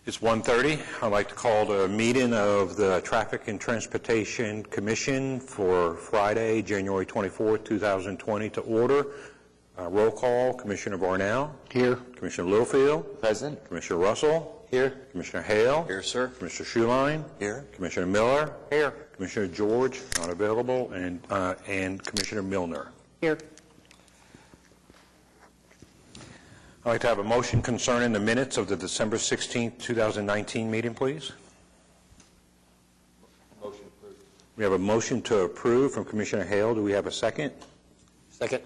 It's 1:30. I'd like to call the meeting of the Traffic and Transportation Commission for Friday, January 24th, 2020 to order. Roll call, Commissioner Barnell. Here. Commissioner Littlefield. Present. Commissioner Russell. Here. Commissioner Hale. Here, sir. Commissioner Schuline. Here. Commissioner Miller. Here. Commissioner George, not available, and Commissioner Milner. Here. I'd like to have a motion concerning the minutes of the December 16th, 2019 meeting, please. Motion approved. We have a motion to approve from Commissioner Hale. Do we have a second? Second.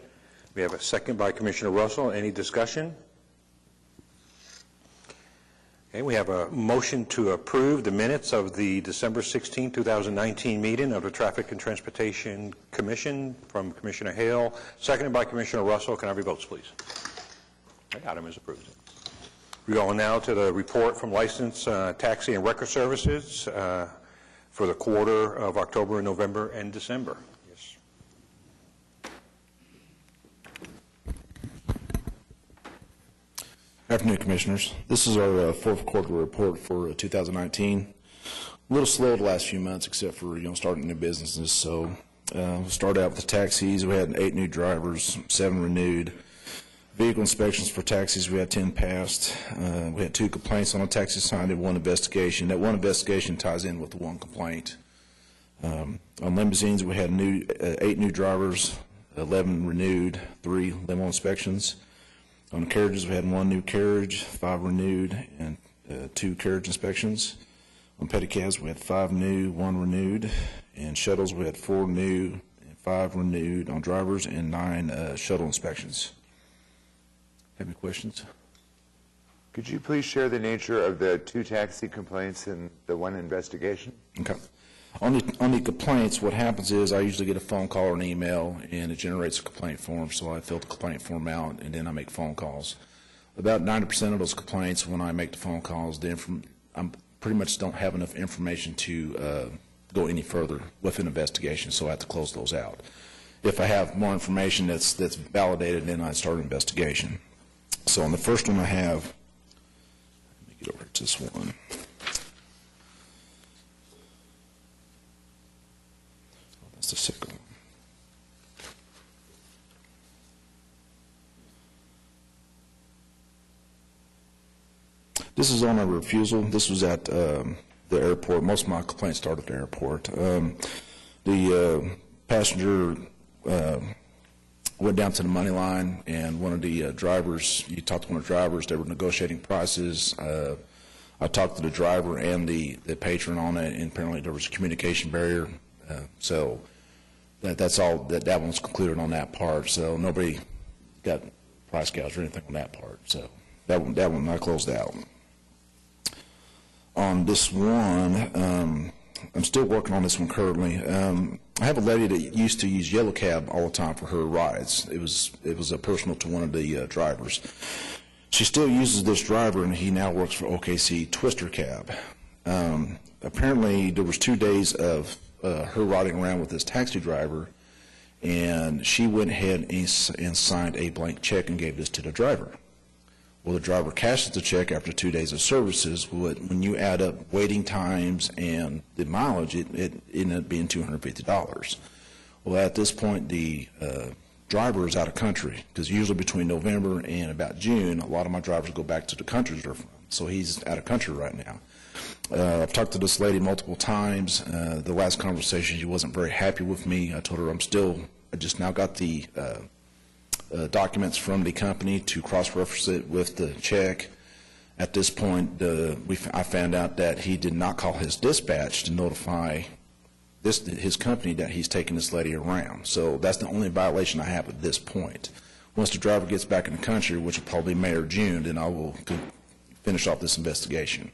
We have a second by Commissioner Russell. Any discussion? Okay, we have a motion to approve the minutes of the December 16, 2019 meeting of the Traffic and Transportation Commission from Commissioner Hale, seconded by Commissioner Russell. Can I have your votes, please? Okay, item is approved. We're going now to the report from Licensed Taxi and Record Services for the quarter of October, November, and December. Yes. Afternoon, Commissioners. This is our fourth quarter report for 2019. A little slow the last few months, except for starting new businesses. So we'll start out with the taxis. We had 8 new drivers, 7 renewed. Vehicle inspections for taxis, we had 10 passed. We had 2 complaints on a taxi sign and 1 investigation. That 1 investigation ties in with the 1 complaint. On limousines, we had 8 new drivers, 11 renewed, 3 limo inspections. On carriages, we had 1 new carriage, 5 renewed, and 2 carriage inspections. On pedicabs, we had 5 new, 1 renewed. And shuttles, we had 4 new, and 5 renewed on drivers, and 9 shuttle inspections. Have any questions? Could you please share the nature of the 2 taxi complaints and the 1 investigation? Okay. On the complaints, what happens is I usually get a phone call or an email, and it generates a complaint form, so I fill the complaint form out, and then I make phone calls. About 90% of those complaints, when I make the phone calls, I pretty much don't have enough information to go any further with an investigation, so I have to close those out. If I have more information that's validated, then I start an investigation. So on the first one I have, let me get over to this one. Oh, that's the second one. This is on a refusal. This was at the airport. Most of my complaints start at the airport. The passenger went down to the money line, and one of the drivers, you talked to one of the drivers, they were negotiating prices. I talked to the driver and the patron on it, and apparently there was a communication barrier. So that's all, that one's concluded on that part. So nobody got price gouged or anything on that part. So that one I closed out. On this one, I'm still working on this one currently. I have a lady that used to use Yellow Cab all the time for her rides. It was personal to one of the drivers. She still uses this driver, and he now works for OKC Twister Cab. Apparently, there was 2 days of her riding around with this taxi driver, and she went ahead and signed a blank check and gave this to the driver. Well, the driver cashes the check after 2 days of services. When you add up waiting times and the mileage, it ended up being $250. Well, at this point, the driver is out of country, because usually between November and about June, a lot of my drivers go back to the countries they're from. So he's out of country right now. I've talked to this lady multiple times. The last conversation, she wasn't very happy with me. I told her I just now got the documents from the company to cross-reference it with the check. At this point, I found out that he did not call his dispatch to notify his company that he's taking this lady around. So that's the only violation I have at this point. Once the driver gets back in the country, which will probably be May or June, then I will finish off this investigation.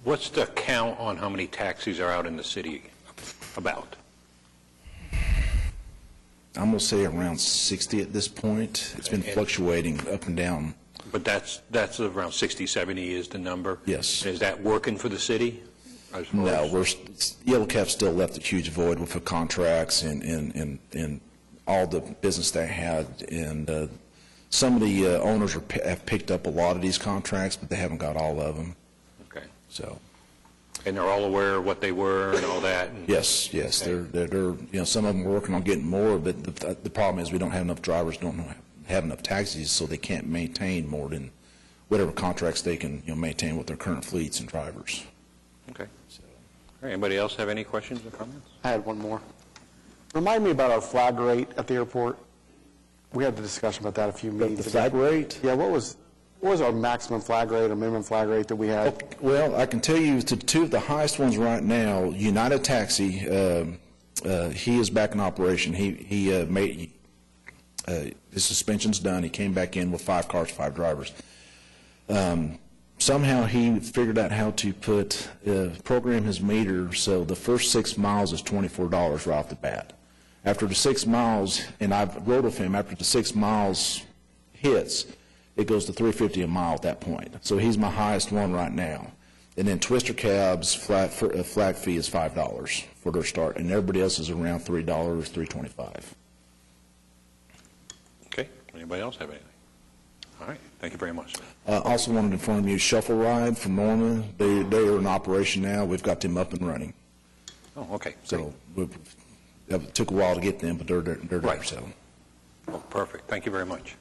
What's the count on how many taxis are out in the city? About? I'm going to say around 60 at this point. It's been fluctuating up and down. But that's around 60, 70 is the number? Yes. Is that working for the city? No, Yellow Cab still left a huge void with the contracts and all the business they had, and Some of the owners have picked up a lot of these contracts, but they haven't got all of them, Okay. so. And they're all aware of what they were and all that? And- Yes, they're some of them are working on getting more, but the problem is we don't have enough drivers, don't have enough taxis, so they can't maintain more than whatever contracts they can, maintain with their current fleets and drivers. Okay. All right, anybody else have any questions or comments? I had one more. Remind me about our flag rate at the airport. We had the discussion about that a few meetings The ago. flag rate? Yeah, what was our maximum flag rate or minimum flag rate that we had? Well, I can tell you two of the highest ones right now, United Taxi, he is back in operation. He made, his suspension's done. He came back in with 5 cars, 5 drivers. Somehow he figured out how to program his meter so the first 6 miles is $24 right off the bat. After the 6 miles, and I've rode with him, after the 6 miles hits, it goes to $3.50 a mile at that point. So he's my highest one right now. And then Twister Cab's flag fee is $5 for their start, and everybody else is around $3, $3.25. Okay, anybody else have anything? All right, thank you very much. Also wanted to inform you, Shuffle Ride from Norma, they are in operation now. We've got them up and running. Oh, okay. So it took a while to get them, but they're there. Right. So. Oh, perfect, thank you very much.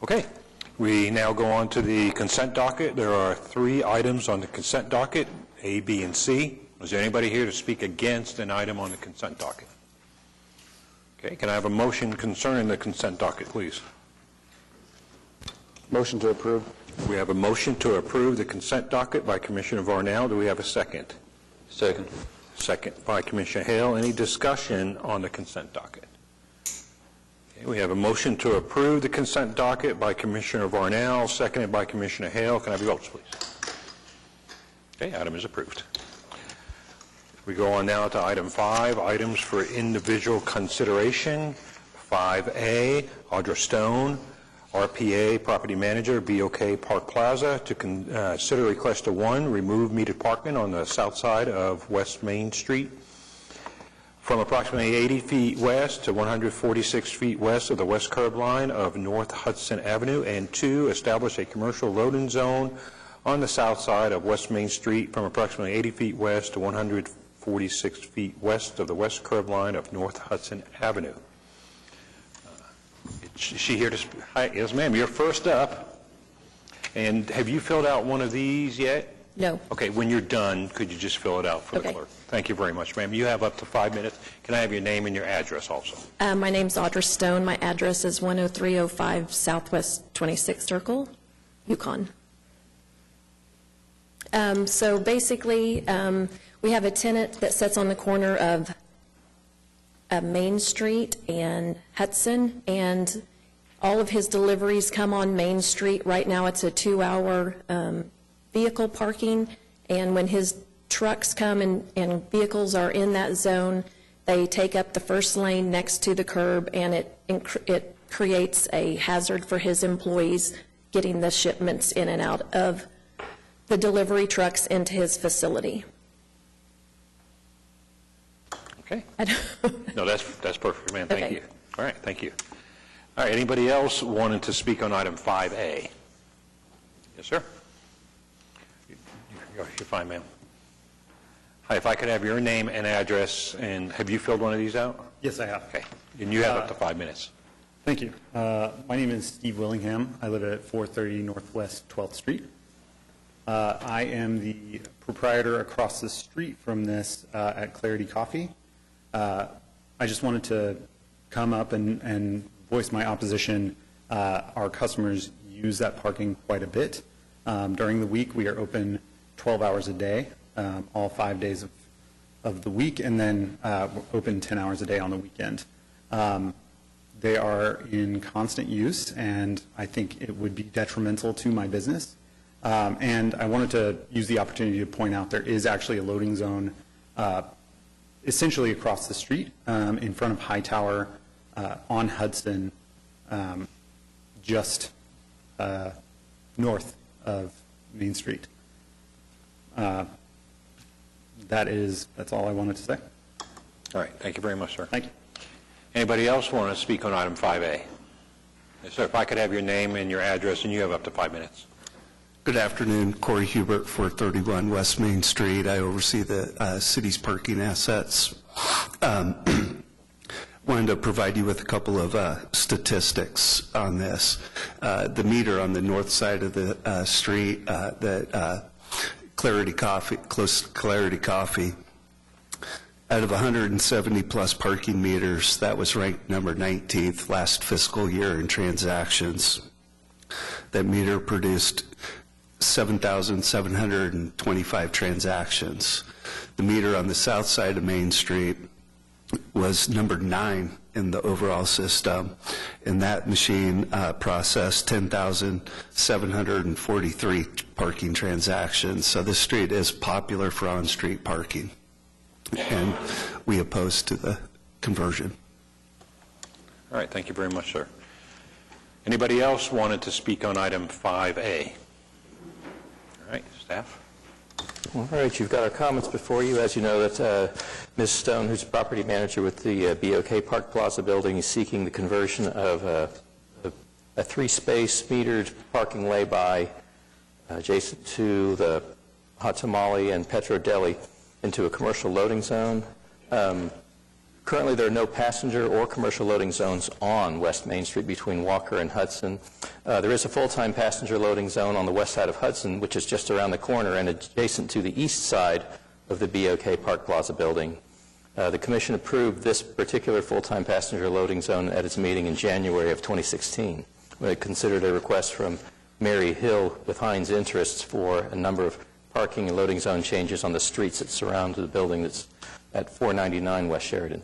Okay, we now go on to the consent docket. There are 3 items on the consent docket, A, B, and C. Is there anybody here to speak against an item on the consent docket? Okay, can I have a motion concerning the consent docket, please? Motion to approve. We have a motion to approve the consent docket by Commissioner Varnell. Do we have a second? Second. Second by Commissioner Hale. Any discussion on the consent docket? Okay, we have a motion to approve the consent docket by Commissioner Varnell, seconded by Commissioner Hale. Can I have your votes, please? Okay, item is approved. We go on now to item 5, items for individual consideration. 5A, Audra Stone, RPA Property Manager, BOK Park Plaza, to consider request to 1, remove metered parking on the south side of West Main Street from approximately 80 feet west to 146 feet west of the west curb line of North Hudson Avenue, and 2, establish a commercial loading zone on the south side of West Main Street from approximately 80 feet west to 146 feet west of the west curb line of North Hudson Avenue. Is she here to speak? Hi, yes, ma'am. You're first up. And have you filled out one of these yet? No. Okay, when you're done, could you just fill it out for the Okay. clerk? Thank you very much, ma'am. You have up to 5 minutes. Can I have your name and your address also? My name's Audra Stone. My address is 10305 Southwest 26th Circle, Yukon. So basically, we have a tenant that sits on the corner of Main Street and Hudson, and all of his deliveries come on Main Street. Right now, it's a 2-hour vehicle parking, and when his trucks come and vehicles are in that zone, they take up the first lane next to the curb, and it creates a hazard for his employees getting the shipments in and out of the delivery trucks into his facility. Okay. I don't- No, that's perfect, ma'am. Thank Okay. you. All right, thank you. All right, anybody else wanting to speak on item 5A? Yes, sir. You're fine, ma'am. Hi, if I could have your name and address, and have you filled one of these out? Yes, I have. Okay, and you have up to 5 minutes. Thank you. My name is Steve Willingham. I live at 430 Northwest 12th Street. I am the proprietor across the street from this at Clarity Coffee. I just wanted to come up and voice my opposition. Our customers use that parking quite a bit. During the week, we are open 12 hours a day, all 5 days of the week, and then we're open 10 hours a day on the weekend. They are in constant use, and I think it would be detrimental to my business. And I wanted to use the opportunity to point out there is actually a loading zone essentially across the street in front of Hightower on Hudson, just north of Main Street. That's all I wanted to say. All right, thank you very much, sir. Thank you. Anybody else want to speak on item 5A? Yes, sir. If I could have your name and your address, and you have up to 5 minutes. Good afternoon, Corey Hubert, 431 West Main Street. I oversee the city's parking assets. Wanted to provide you with a couple of statistics on this. The meter on the north side of the street, Clarity Coffee, close to Clarity Coffee, out of 170 plus parking meters, that was ranked number 19th last fiscal year in transactions. That meter produced 7,725 transactions. The meter on the south side of Main Street was number 9 in the overall system, and that machine processed 10,743 parking transactions. So this street is popular for on-street parking, and we oppose to the conversion. All right, thank you very much, sir. Anybody else wanted to speak on item 5A? All right, staff. All right, you've got our comments before you. As you know, that Ms. Stone, who's property manager with the BOK Park Plaza building, is seeking the conversion of a 3-space metered parking lay-by adjacent to the Hot Tamale and Petro Deli into a commercial loading zone. Currently, there are no passenger or commercial loading zones on West Main Street between Walker and Hudson. There is a full-time passenger loading zone on the west side of Hudson, which is just around the corner and adjacent to the east side of the BOK Park Plaza building. The Commission approved this particular full-time passenger loading zone at its meeting in January of 2016, when it considered a request from Mary Hill with Heinz Interests for a number of parking and loading zone changes on the streets that surround the building that's at 499 West Sheridan.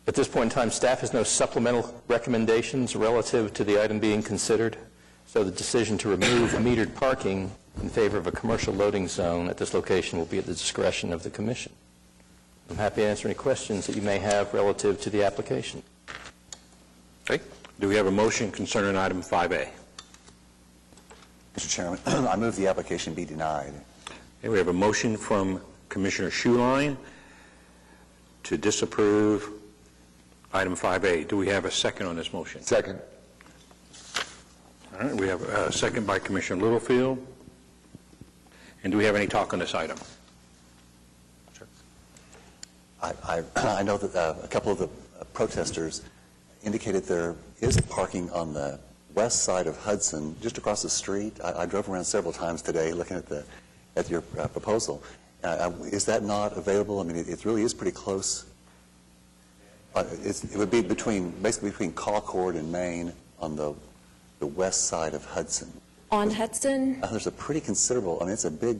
At this point in time, staff has no supplemental recommendations relative to the item being considered, so the decision to remove metered parking in favor of a commercial loading zone at this location will be at the discretion of the Commission. I'm happy to answer any questions that you may have relative to the application. Okay. Do we have a motion concerning item 5A? Mr. Chairman, I move the application be denied. Okay, we have a motion from Commissioner Schuline to disapprove item 5A. Do we have a second on this motion? Second. All right, we have a second by Commissioner Littlefield. And do we have any talk on this item? I know that a couple of the protesters indicated there is parking on the west side of Hudson, just across the street. I drove around several times today looking at your proposal. Is that not available? I mean, it really is pretty close. It would be basically between Concord and Maine on the west side of Hudson. On Hudson? There's a pretty considerable, I mean, it's a big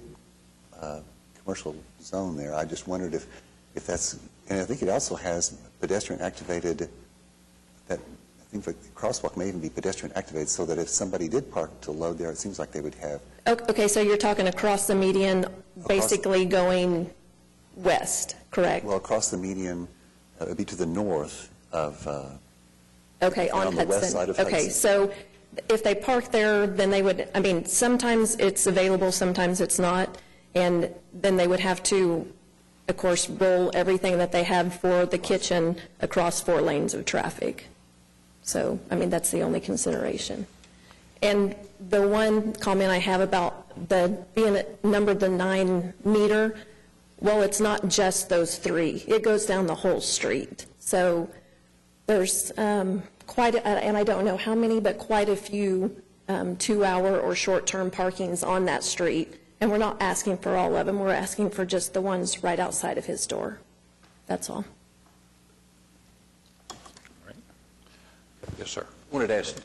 commercial zone there. I just wondered if that's, and I think it also has pedestrian activated, I think the crosswalk may even be pedestrian activated so that if somebody did park to load there, it seems like they would have. Okay, so you're talking across the median, basically going west, correct? Well, across the median, it would be to the north of. Okay, on the west Hudson. side of Okay, Hudson. so if they park there, then they would, I mean, sometimes it's available, sometimes it's not, and then they would have to, of course, roll everything that they have for the kitchen across 4 lanes of traffic. So, I mean, that's the only consideration. And the one comment I have about being numbered the 9 meter, well, it's not just those 3. It goes down the whole street. So there's and I don't know how many, but quite a few 2-hour or short-term parkings on that street. And we're not asking for all of them. We're asking for just the ones right outside of his door. That's all. Yes, sir. I wanted to ask,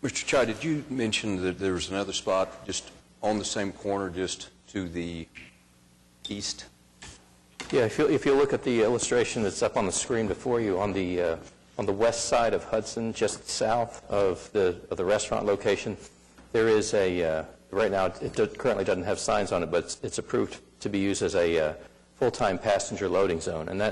Mr. Chai, did you mention that there was another spot just on the same corner, just to the east? Yeah, if you look at the illustration that's up on the screen before you, on the west side of Hudson, just south of the restaurant location, there is right now it currently doesn't have signs on it, but it's approved to be used as a full-time passenger loading zone, and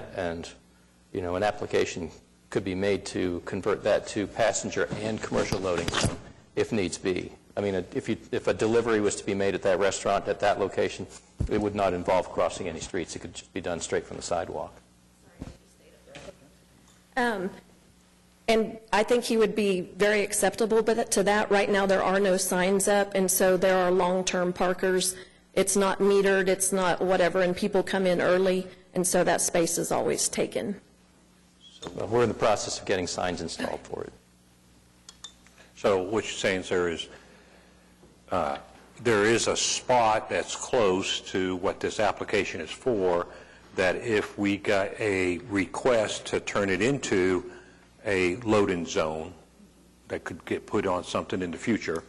an application could be made to convert that to passenger and commercial loading zone if needs be. I mean, if a delivery was to be made at that restaurant at that location, it would not involve crossing any streets. It could just be done straight from the sidewalk. And I think he would be very acceptable to that. Right now, there are no signs up, and so there are long-term parkers. It's not metered, it's not whatever, and people come in early, and so that space is always taken. Well, we're in the process of getting signs installed for it. So what you're saying, sir, is there is a spot that's close to what this application is for, that if we got a request to turn it into a loading zone that could get put on something in the future,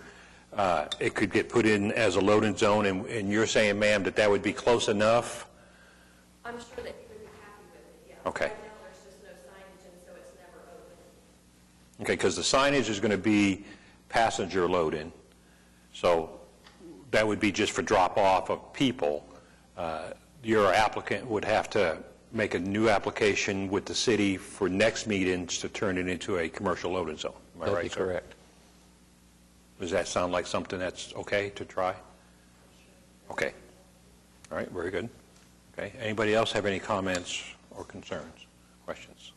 it could get put in as a loading zone, and you're saying, ma'am, that that would be close enough? I'm sure that he would be happy with it, yes. Okay. Right now, there's just no signage, and so it's never open. Okay, because the signage is going to be passenger loading, so that would be just for drop-off of people. Your applicant would have to make a new application with the city for next meetings to turn it into a commercial loading zone. Am I right, That'd be sir? correct. Does that sound like something that's okay to try? Okay. All right, very good. Okay, anybody else have any comments or concerns, questions?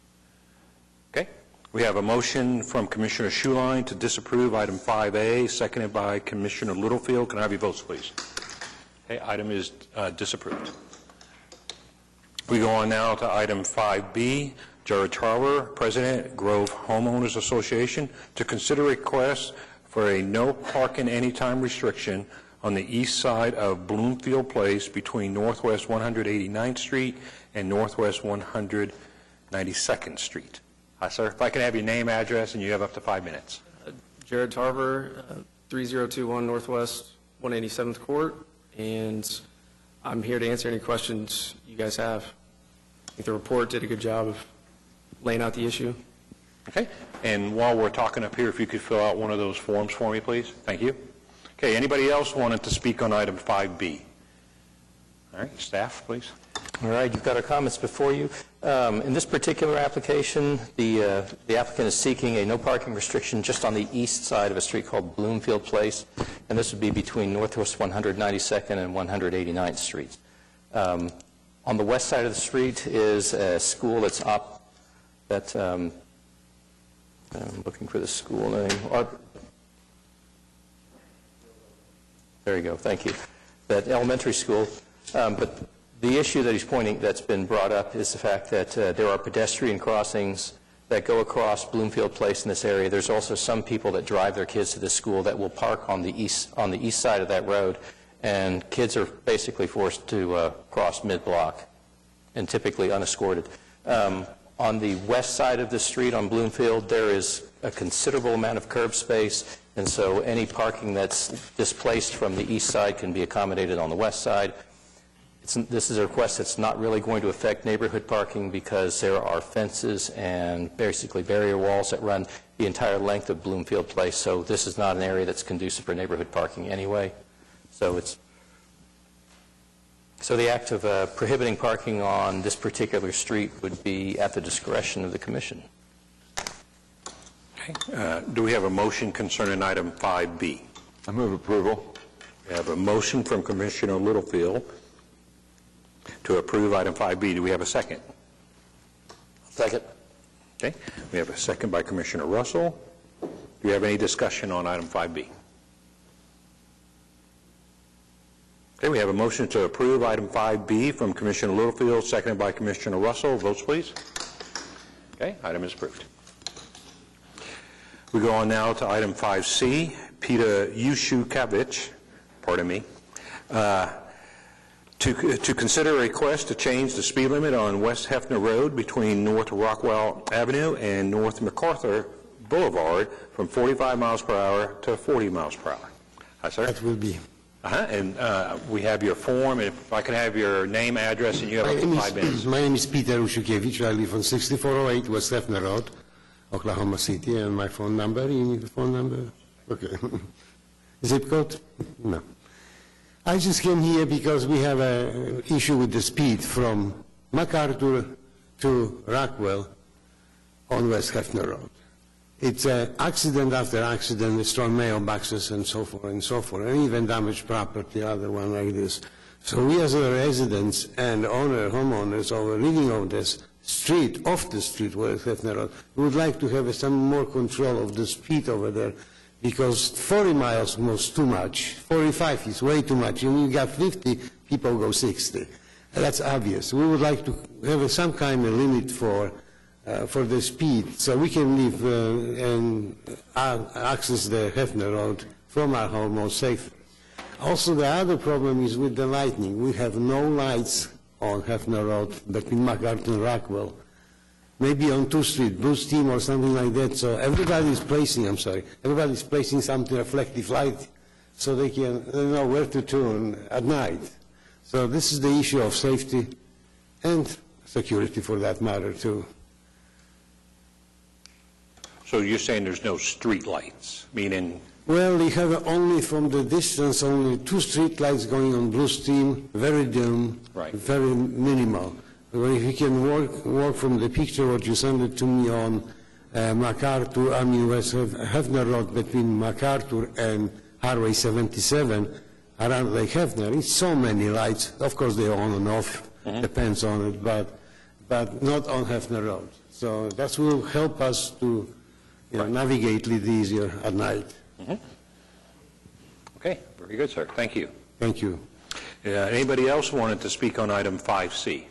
Okay, we have a motion from Commissioner Schuline to disapprove item 5A, seconded by Commissioner Littlefield. Can I have your votes, please? Okay, item is disapproved. We go on now to item 5B, Jared Tarver, President, Grove Homeowners Association, to consider requests for a no parking anytime restriction on the east side of Bloomfield Place between Northwest 189th Street and Northwest 192nd Street. Hi, sir. If I can have your name, address, and you have up to 5 minutes. Jared Tarver, 3021 Northwest 187th Court, and I'm here to answer any questions you guys have. I think the report did a good job of laying out the issue. Okay, and while we're talking up here, if you could fill out one of those forms for me, please. Thank you. Okay, anybody else wanted to speak on item 5B? All right, staff, please. All right, you've got our comments before you. In this particular application, the applicant is seeking a no parking restriction just on the east side of a street called Bloomfield Place, and this would be between Northwest 192nd and 189th Streets. On the west side of the street is a school that's I'm looking for the school name. There you go, thank you. That elementary school, but the issue that he's pointing, that's been brought up, is the fact that there are pedestrian crossings that go across Bloomfield Place in this area. There's also some people that drive their kids to this school that will park on the east side of that road, and kids are basically forced to cross mid-block, and typically unescorted. On the west side of the street on Bloomfield, there is a considerable amount of curb space, and so any parking that's displaced from the east side can be accommodated on the west side. This is a request that's not really going to affect neighborhood parking because there are fences and basically barrier walls that run the entire length of Bloomfield Place, so this is not an area that's conducive for neighborhood parking anyway. So the act of prohibiting parking on this particular street would be at the discretion of the commission. Okay. Do we have a motion concerning item 5B? I move approval. We have a motion from Commissioner Littlefield to approve item 5B. Do we have a second? Second. Okay. We have a second by Commissioner Russell. Do we have any discussion on item 5B? Okay, we have a motion to approve item 5B from Commissioner Littlefield, seconded by Commissioner Russell. Votes, please. Okay, item is approved. We go on now to item 5C, Peter Yushukavich, pardon me, to consider a request to change the speed limit on West Hefner Road between North Rockwell Avenue and North MacArthur Boulevard from 45 miles per hour to 40 miles per hour. Hi, sir. That will be. And we have your form, and if I can have your name, address, and you have up to 5 minutes. My name is Peter Ushukevich. I live on 6408 West Hefner Road, Oklahoma City, and my phone number, you need the phone number? Okay. Zip code? No. I just came here because we have an issue with the speed from MacArthur to Rockwell on West Hefner Road. It's accident after accident, destroy mailboxes and so forth, and even damaged property, other one like this. So we as the residents and homeowners living on this street, off the street where it's Hefner Road. We would like to have some more control of the speed over there, because 40 miles was too much. 45 is way too much. When you got 50, people go 60. That's obvious. We would like to have some kind of limit for the speed, so we can live and access the Hefner Road from our home more safely. Also, the other problem is with the lighting. We have no lights on Hefner Road between MacArthur and Rockwell. Maybe on 2nd Street, Blue Steam or something like that. So everybody's placing something reflective light so they can know where to turn at night. So this is the issue of safety and security for that matter too. So you're saying there's no street lights, meaning? Well, we have only from the distance only 2 street lights going on Blue Steam, very dim, Right. very minimal. If you can work from the picture what you sent it to me on MacArthur, West Hefner Road between MacArthur and Highway 77 around Lake Hefner, it's so many lights. Of course, they're on and off, depends on it, but not on Hefner Road. So that will help us to navigate a little easier at night. Okay, very good, sir. Thank you. Thank you. Anybody else wanted to speak on item 5C?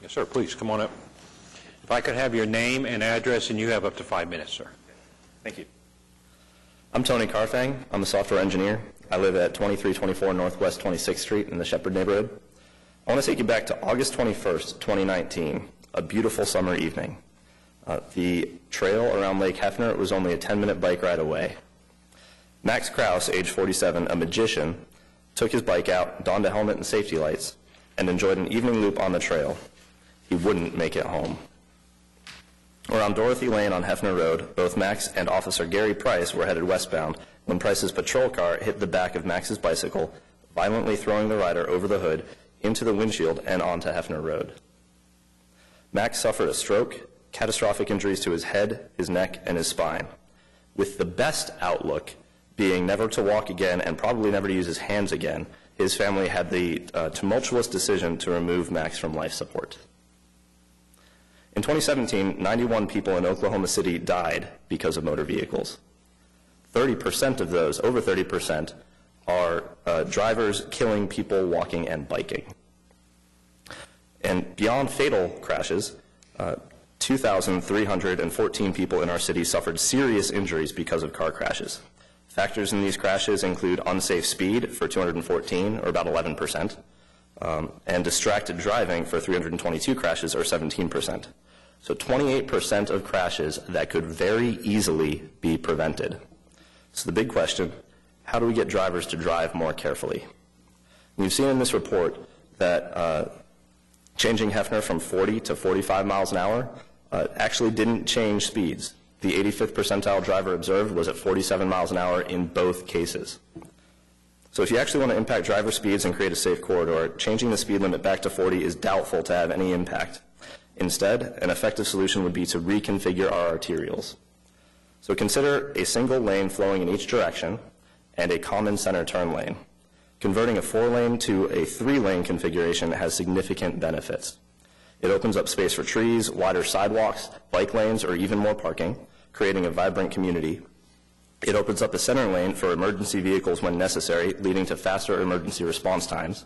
Yes, sir, please, come on up. If I could have your name and address, and you have up to 5 minutes, sir. Thank you. I'm Tony Carfang. I'm a software engineer. I live at 2324 Northwest 26th Street in the Shepherd neighborhood. I want to take you back to August 21st, 2019, a beautiful summer evening. The trail around Lake Hefner was only a 10-minute bike ride away. Max Kraus, age 47, a magician, took his bike out, donned a helmet and safety lights, and enjoyed an evening loop on the trail. He wouldn't make it home. Around Dorothy Lane on Hefner Road, both Max and Officer Gary Price were headed westbound when Price's patrol car hit the back of Max's bicycle, violently throwing the rider over the hood, into the windshield, and onto Hefner Road. Max suffered a stroke, catastrophic injuries to his head, his neck, and his spine, with the best outlook being never to walk again and probably never to use his hands again. His family had the tumultuous decision to remove Max from life support. In 2017, 91 people in Oklahoma City died because of motor vehicles. 30% of those, over 30%, are drivers killing people walking and biking. And beyond fatal crashes, 2,314 people in our city suffered serious injuries because of car crashes. Factors in these crashes include unsafe speed for 214, or about 11%, and distracted driving for 322 crashes, or 17%. So 28% of crashes that could very easily be prevented. So the big question, how do we get drivers to drive more carefully? We've seen in this report that changing Hefner from 40 to 45 miles an hour actually didn't change speeds. The 85th percentile driver observed was at 47 miles an hour in both cases. So if you actually want to impact driver speeds and create a safe corridor, changing the speed limit back to 40 is doubtful to have any impact. Instead, an effective solution would be to reconfigure our arterials. So consider a single lane flowing in each direction and a common center turn lane. Converting a 4-lane to a 3-lane configuration has significant benefits. It opens up space for trees, wider sidewalks, bike lanes, or even more parking, creating a vibrant community. It opens up a center lane for emergency vehicles when necessary, leading to faster emergency response times.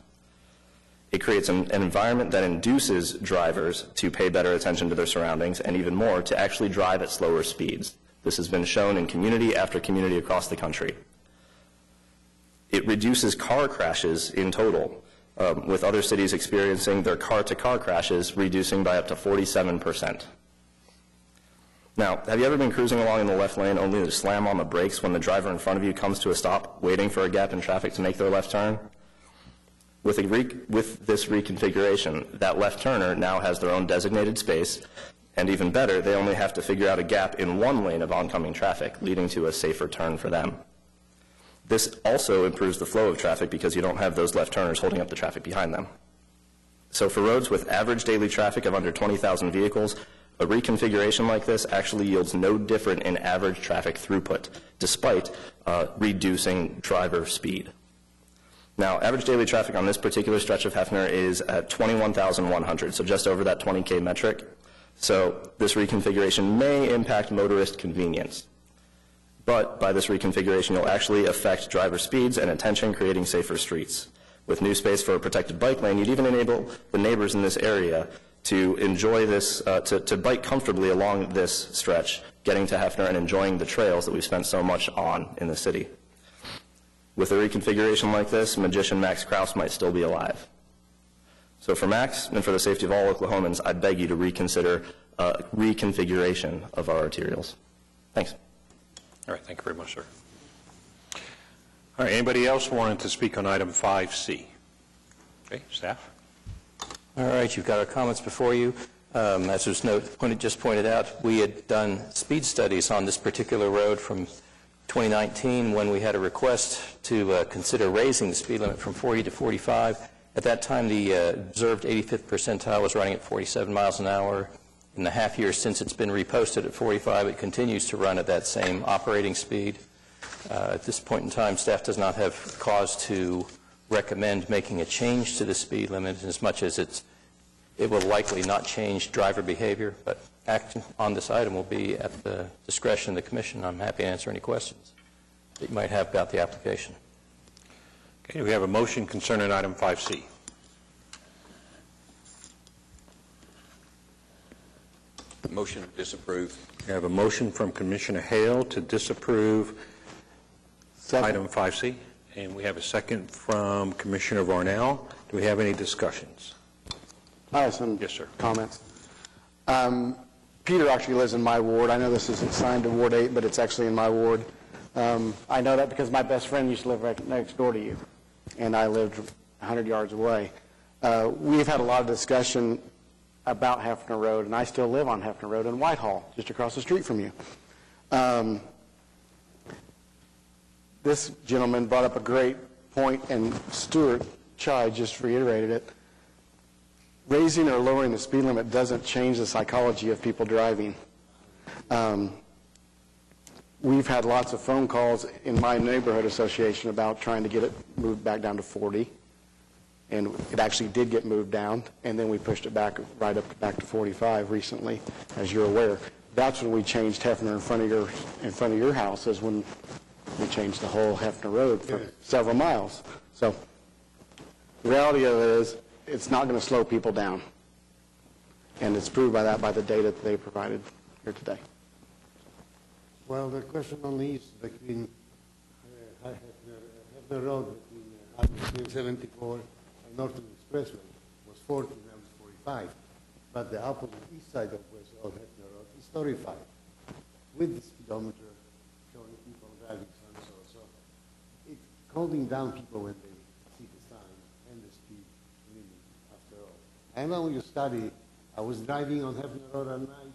It creates an environment that induces drivers to pay better attention to their surroundings, and even more, to actually drive at slower speeds. This has been shown in community after community across the country. It reduces car crashes in total, with other cities experiencing their car-to-car crashes reducing by up to 47%. Now, have you ever been cruising along in the left lane only to slam on the brakes when the driver in front of you comes to a stop, waiting for a gap in traffic to make their left turn? With this reconfiguration, that left turner now has their own designated space, and even better, they only have to figure out a gap in one lane of oncoming traffic, leading to a safer turn for them. This also improves the flow of traffic because you don't have those left turners holding up the traffic behind them. So for roads with average daily traffic of under 20,000 vehicles, a reconfiguration like this actually yields no different in average traffic throughput, despite reducing driver speed. Now, average daily traffic on this particular stretch of Hefner is at 21,100, so just over that 20K metric. So this reconfiguration may impact motorist convenience. But by this reconfiguration, you'll actually affect driver speeds and attention, creating safer streets. With new space for a protected bike lane, you'd even enable the neighbors in this area to enjoy this, to bike comfortably along this stretch, getting to Hefner and enjoying the trails that we've spent so much on in the city. With a reconfiguration like this, magician Max Krause might still be alive. So for Max and for the safety of all Oklahomans, I beg you to reconsider reconfiguration of our arterials. Thanks. All right, thank you very much, sir. All right, anybody else wanting to speak on item 5C? Okay, staff? All right, you've got our comments before you. As was just pointed out, we had done speed studies on this particular road from 2019 when we had a request to consider raising the speed limit from 40 to 45. At that time, the observed 85th percentile was running at 47 miles an hour. In the half year since it's been reposted at 45, it continues to run at that same operating speed. At this point in time, staff does not have cause to recommend making a change to the speed limit as much as it will likely not change driver behavior, but action on this item will be at the discretion of the commission. I'm happy to answer any questions that you might have about the application. Okay, do we have a motion concerning item 5C? Motion to disapprove. We have a motion from Commissioner Hale to disapprove item 5C, and we have a second from Commissioner Varnell. Do we have any discussions? I have some Yes, sir. comments. Peter actually lives in my ward. I know this isn't signed to Ward 8, but it's actually in my ward. I know that because my best friend used to live right next door to you, and I lived 100 yards away. We've had a lot of discussion about Hefner Road, and I still live on Hefner Road in Whitehall, just across the street from you. This gentleman brought up a great point, and Stuart Chai just reiterated it. Raising or lowering the speed limit doesn't change the psychology of people driving. We've had lots of phone calls in my neighborhood association about trying to get it moved back down to 40, and it actually did get moved down, and then we pushed it back right up back to 45 recently, as you're aware. That's when we changed Hefner in front of your house, is when we changed the whole Hefner Road for several miles. So the reality of it is, it's not going to slow people down, and it's proved by the data that they provided here today. Well, the question only is between Hefner Road between 74 and Northern Expressway was 40, now it's 45. But the opposite east side of West Road, Hefner Road, is 35, with the speedometer showing people driving so and so. So it's calming down people when they see the sign and the speed limit after all. I know you study, I was driving on Hefner Road at night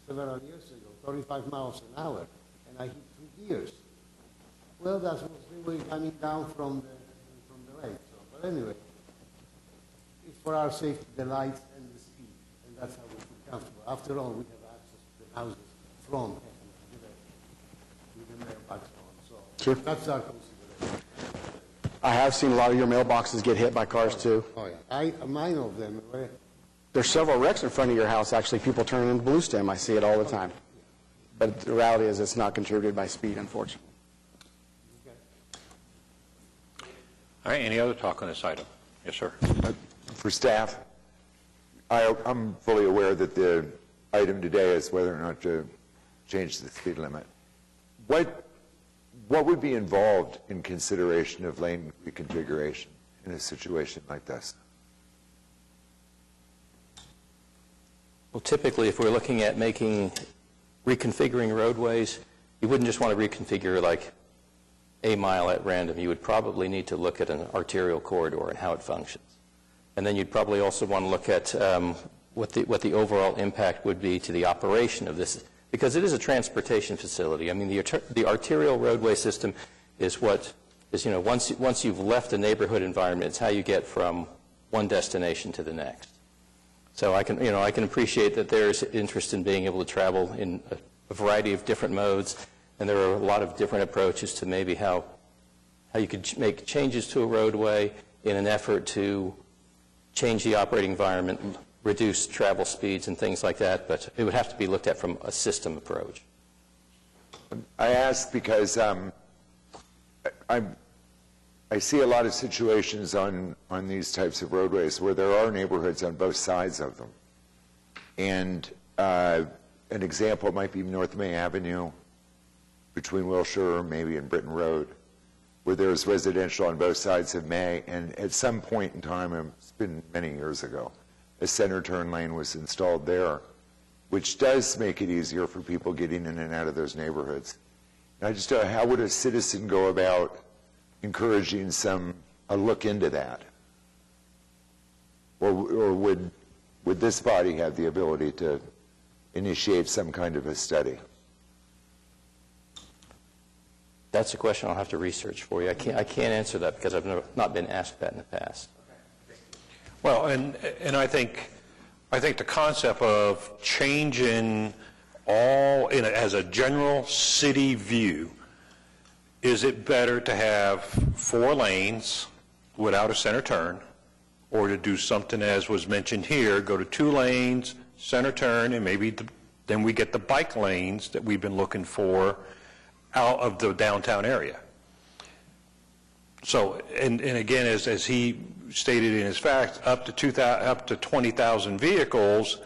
several years ago, 35 miles an hour, and I hit 2 deers. Well, that's mostly coming down from the lake. So, but anyway, it's for our safety, the lights and the speed, and that's how we feel comfortable. After all, we have access to the houses from with the mailbox on. So Sure. That's our consideration. I have seen a lot of your mailboxes get hit by cars, too. Oh, yeah. Mine of them. There's several wrecks in front of your house, actually, people turning into blue stem. I see it all the time. But the reality is it's not contributed by speed, unfortunately. All right, any other talk on this item? Yes, sir. For staff, I'm fully aware that the item today is whether or not to change the speed limit. What would be involved in consideration of lane reconfiguration in a situation like this? Well, typically, if we're looking at reconfiguring roadways, you wouldn't just want to reconfigure like a mile at random. You would probably need to look at an arterial corridor and how it functions. And then you'd probably also want to look at what the overall impact would be to the operation of this, because it is a transportation facility. I mean, the arterial roadway system is what is, once you've left the neighborhood environment, it's how you get from one destination to the next. So I can appreciate that there's interest in being able to travel in a variety of different modes, and there are a lot of different approaches to maybe how you could make changes to a roadway in an effort to change the operating environment, reduce travel speeds and things like that, but it would have to be looked at from a system approach. I ask because I see a lot of situations on these types of roadways where there are neighborhoods on both sides of them. And an example might be North May Avenue between Wilshire, maybe and Britton Road, where there's residential on both sides of May. And at some point in time, it's been many years ago, a center turn lane was installed there, which does make it easier for people getting in and out of those neighborhoods. And I just don't know, how would a citizen go about encouraging a look into that? Or would this body have the ability to initiate some kind of a study? That's a question I'll have to research for you. I can't answer that because I've not been asked that in the past. Well, and I think the concept of changing all as a general city view, is it better to have 4 lanes without a center turn, or to do something as was mentioned here, go to 2 lanes, center turn, and maybe then we get the bike lanes that we've been looking for out of the downtown area? So, and again, as he stated in his facts, up to 20,000 vehicles,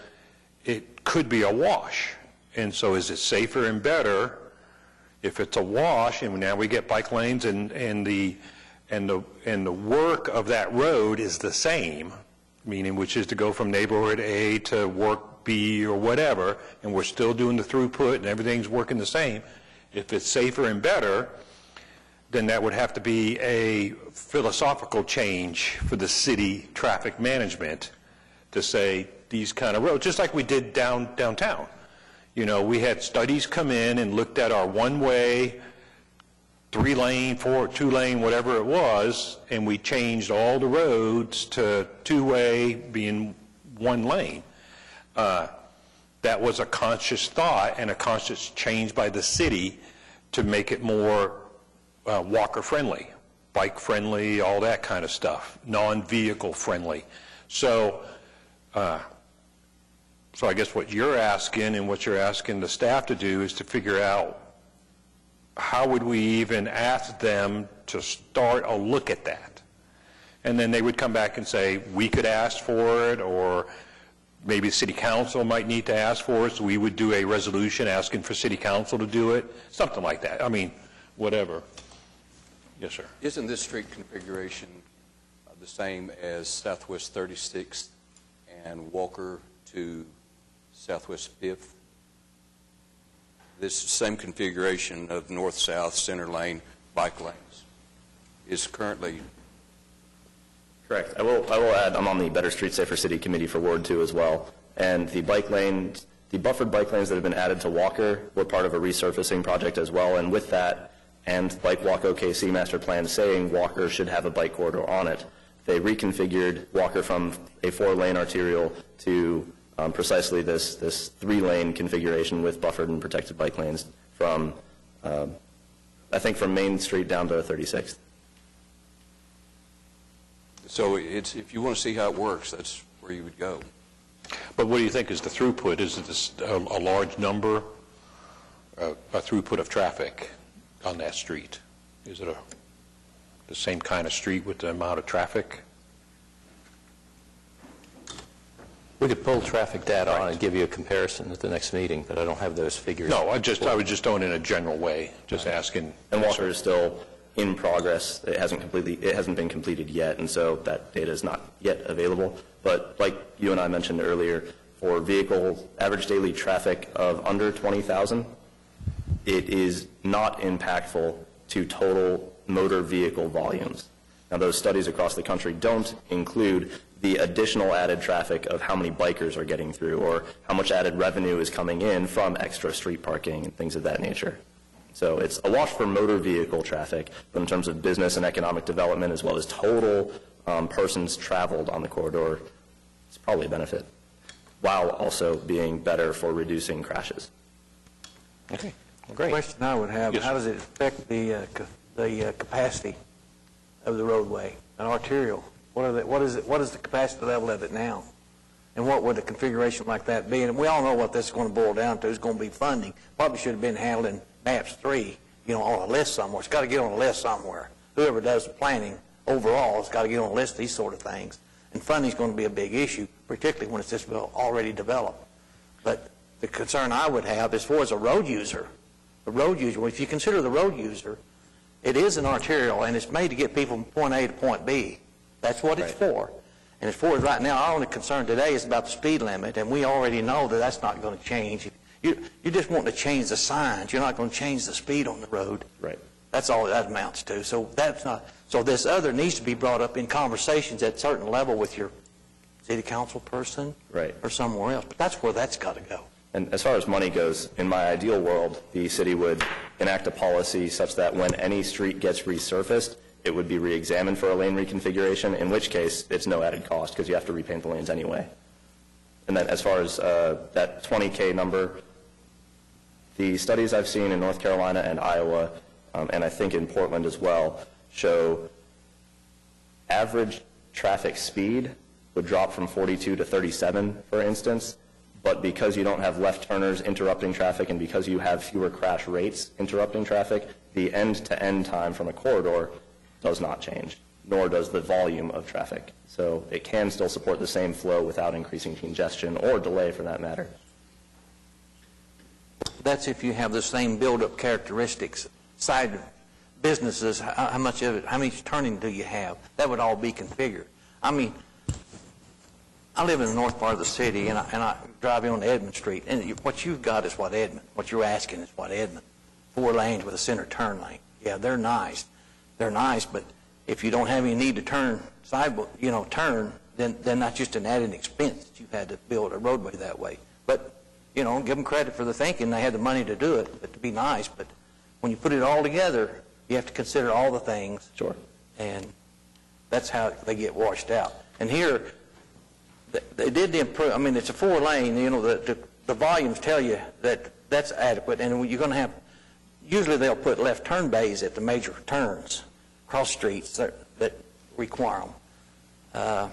it could be a wash. And so is it safer and better if it's a wash, and now we get bike lanes and the work of that road is the same, meaning which is to go from neighborhood A to work B or whatever, and we're still doing the throughput and everything's working the same. If it's safer and better, then that would have to be a philosophical change for the city traffic management to say these kind of roads, just like we did downtown. You know, we had studies come in and looked at our one-way, 3-lane, 2-lane, whatever it was, and we changed all the roads to 2-way being 1 lane. That was a conscious thought and a conscious change by the city to make it more walker-friendly, bike-friendly, all that kind of stuff, non-vehicle friendly. So I guess what you're asking and what you're asking the staff to do is to figure out how would we even ask them to start a look at that? And then they would come back and say, we could ask for it, or maybe city council might need to ask for it, so we would do a resolution asking for city council to do it, something like that. I mean, whatever. Yes, sir. Isn't this street configuration the same as Southwest 36th and Walker to Southwest 5th? This same configuration of north-south, center lane, bike lanes is currently... Correct. I will add, I'm on the Better Streets Safer City Committee for Ward 2 as well, and the bike lanes, the buffered bike lanes that have been added to Walker were part of a resurfacing project as well, and with that, and Bike Walk OKC master plan saying Walker should have a bike corridor on it, they reconfigured Walker from a 4-lane arterial to precisely this 3-lane configuration with buffered and protected bike lanes from, I think, from Main Street down to 36th. So if you want to see how it works, that's where you would go. But what do you think is the throughput? Is it a large number, a throughput of traffic on that street? Is it the same kind of street with the amount of traffic? We could pull traffic data on and give you a comparison at the next meeting, but I don't have those figures. No, I was just doing it in a general way, just asking. And Walker is still in progress. It hasn't been completed yet, and so that data is not yet available. But like you and I mentioned earlier, for vehicle average daily traffic of under 20,000, it is not impactful to total motor vehicle volumes. Now, those studies across the country don't include the additional added traffic of how many bikers are getting through or how much added revenue is coming in from extra street parking and things of that nature. So it's a wash for motor vehicle traffic, but in terms of business and economic development as well as total persons traveled on the corridor, it's probably a benefit, while also being better for reducing crashes. Okay, well, great. The question I would have, Yes, how does it affect the capacity of the roadway, an arterial? What is the capacity level of it now? And what would a configuration like that be? And we all know what this is going to boil down to. It's going to be funding. Probably should have been handled in MAPS 3, on a list somewhere. It's got to get on a list somewhere. Whoever does the planning overall has got to get on a list of these sort of things. And funding is going to be a big issue, particularly when it's this already developed. But the concern I would have as far as a road user, if you consider the road user, it is an arterial, and it's made to get people from point A to point B. That's what it's for. And as far as right now, our only concern today is about the speed limit, and we already know that that's not going to change. You just want to change the signs. You're not going to change the speed on the road. Right. That's all that amounts to. So that's not. So this other needs to be brought up in conversations at a certain level with your city council person, right, or somewhere else. But that's where that's got to go. And as far as money goes, in my ideal world, the city would enact a policy such that when any street gets resurfaced, it would be re-examined for a lane reconfiguration, in which case it's no added cost because you have to repaint the lanes anyway. And then as far as that 20K number, the studies I've seen in North Carolina and Iowa, and I think in Portland as well, show average traffic speed would drop from 42 to 37, for instance, but because you don't have left turners interrupting traffic and because you have fewer crash rates interrupting traffic, the end-to-end time from a corridor does not change, nor does the volume of traffic. So it can still support the same flow without increasing congestion or delay for that matter. That's if you have the same build-up characteristics. Side businesses, how much of it, how much turning do you have? That would all be configured. I mean, I live in the north part of the city, and I drive on Edmond Street, and what you've got is what you're asking is what Edmond. 4 lanes with a center turn lane. Yeah, they're nice. They're nice, but if you don't have any need to turn, then that's just an added expense that you've had to build a roadway that way. But, give them credit for the thinking. They had the money to do it, but to be nice. But when you put it all together, you have to consider all the things. Sure. And that's how they get washed out. And here, they did improve. I mean, it's a 4-lane. The volumes tell you that that's adequate. And you're going to have, usually they'll put left turn bays at the major turns, cross streets that require them.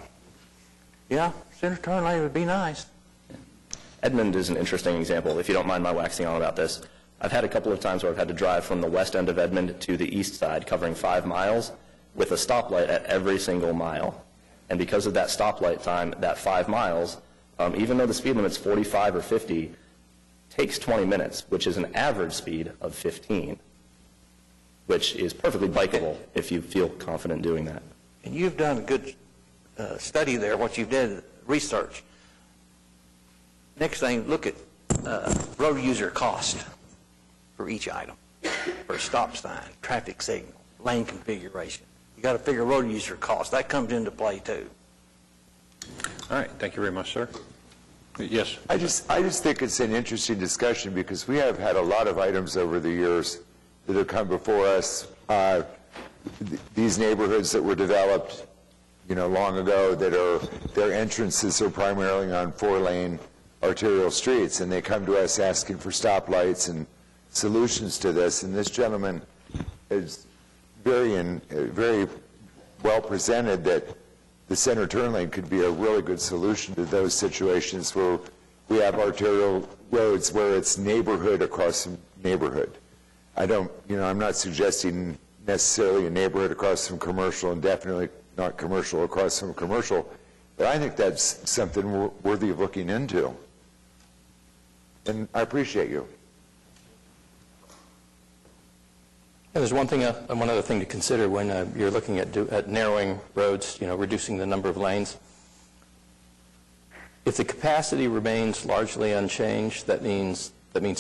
Yeah, center turn lane would be nice. Edmond is an interesting example, if you don't mind my waxing on about this. I've had a couple of times where I've had to drive from the west end of Edmond to the east side, covering 5 miles, with a stoplight at every single mile. And because of that stoplight time, that 5 miles, even though the speed limit's 45 or 50, takes 20 minutes, which is an average speed of 15, which is perfectly bikeable if you feel confident doing that. And you've done a good study there, what you've did, research. Next thing, look at road user cost for each item, for a stop sign, traffic signal, lane configuration. You got to figure road user cost. That comes into play too. All right, thank you very much, sir. Yes. I just think it's an interesting discussion because we have had a lot of items over the years that have come before us. These neighborhoods that were developed, long ago, their entrances are primarily on 4-lane arterial streets, and they come to us asking for stoplights and solutions to this. And this gentleman is very well presented that the center turn lane could be a really good solution to those situations where we have arterial roads where it's neighborhood across from neighborhood. I'm not suggesting necessarily a neighborhood across from commercial and definitely not commercial across from commercial, but I think that's something worthy of looking into. And I appreciate you. And there's one other thing to consider when you're looking at narrowing roads, reducing the number of lanes. If the capacity remains largely unchanged, that means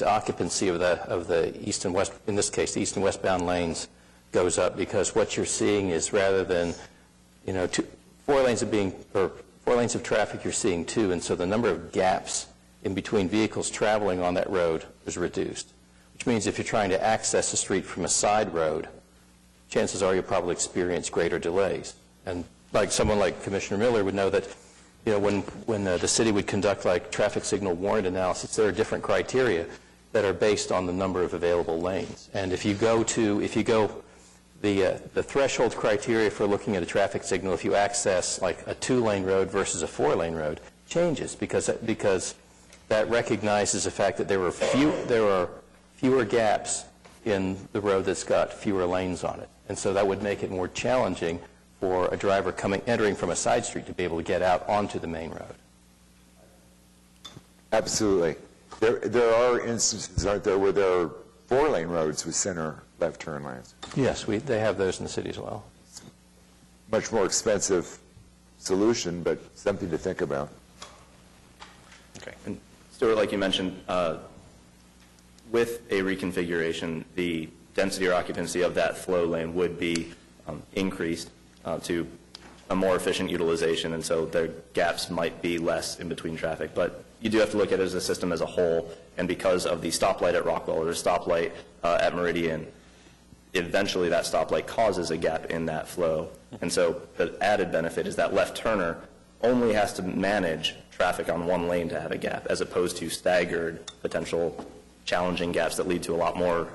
occupancy of the east and west, in this case, the east and westbound lanes goes up, because what you're seeing is, rather than 4 lanes of traffic, you're seeing 2, and so the number of gaps in between vehicles traveling on that road is reduced. Which means if you're trying to access the street from a side road, chances are you'll probably experience greater delays. And someone like Commissioner Miller would know that, when the city would conduct traffic signal warrant analysis, there are different criteria that are based on the number of available lanes. And if you go the threshold criteria for looking at a traffic signal, if you access a 2-lane road versus a 4-lane road, changes because that recognizes the fact that there are fewer gaps in the road that's got fewer lanes on it. And so that would make it more challenging for a driver entering from a side street to be able to get out onto the main road. Absolutely. There are instances, aren't there, where there are 4-lane roads with center left turn lanes? Yes, they have those in the city as well. Much more expensive solution, but something to think about. Okay. And Stuart, like you mentioned, with a reconfiguration, the density or occupancy of that flow lane would be increased to a more efficient utilization, and so the gaps might be less in between traffic. But you do have to look at it as a system as a whole, and because of the stoplight at Rockwell or the stoplight at Meridian, eventually that stoplight causes a gap in that flow. And so the added benefit is that left turner only has to manage traffic on one lane to have a gap, as opposed to staggered potential challenging gaps that lead to a lot more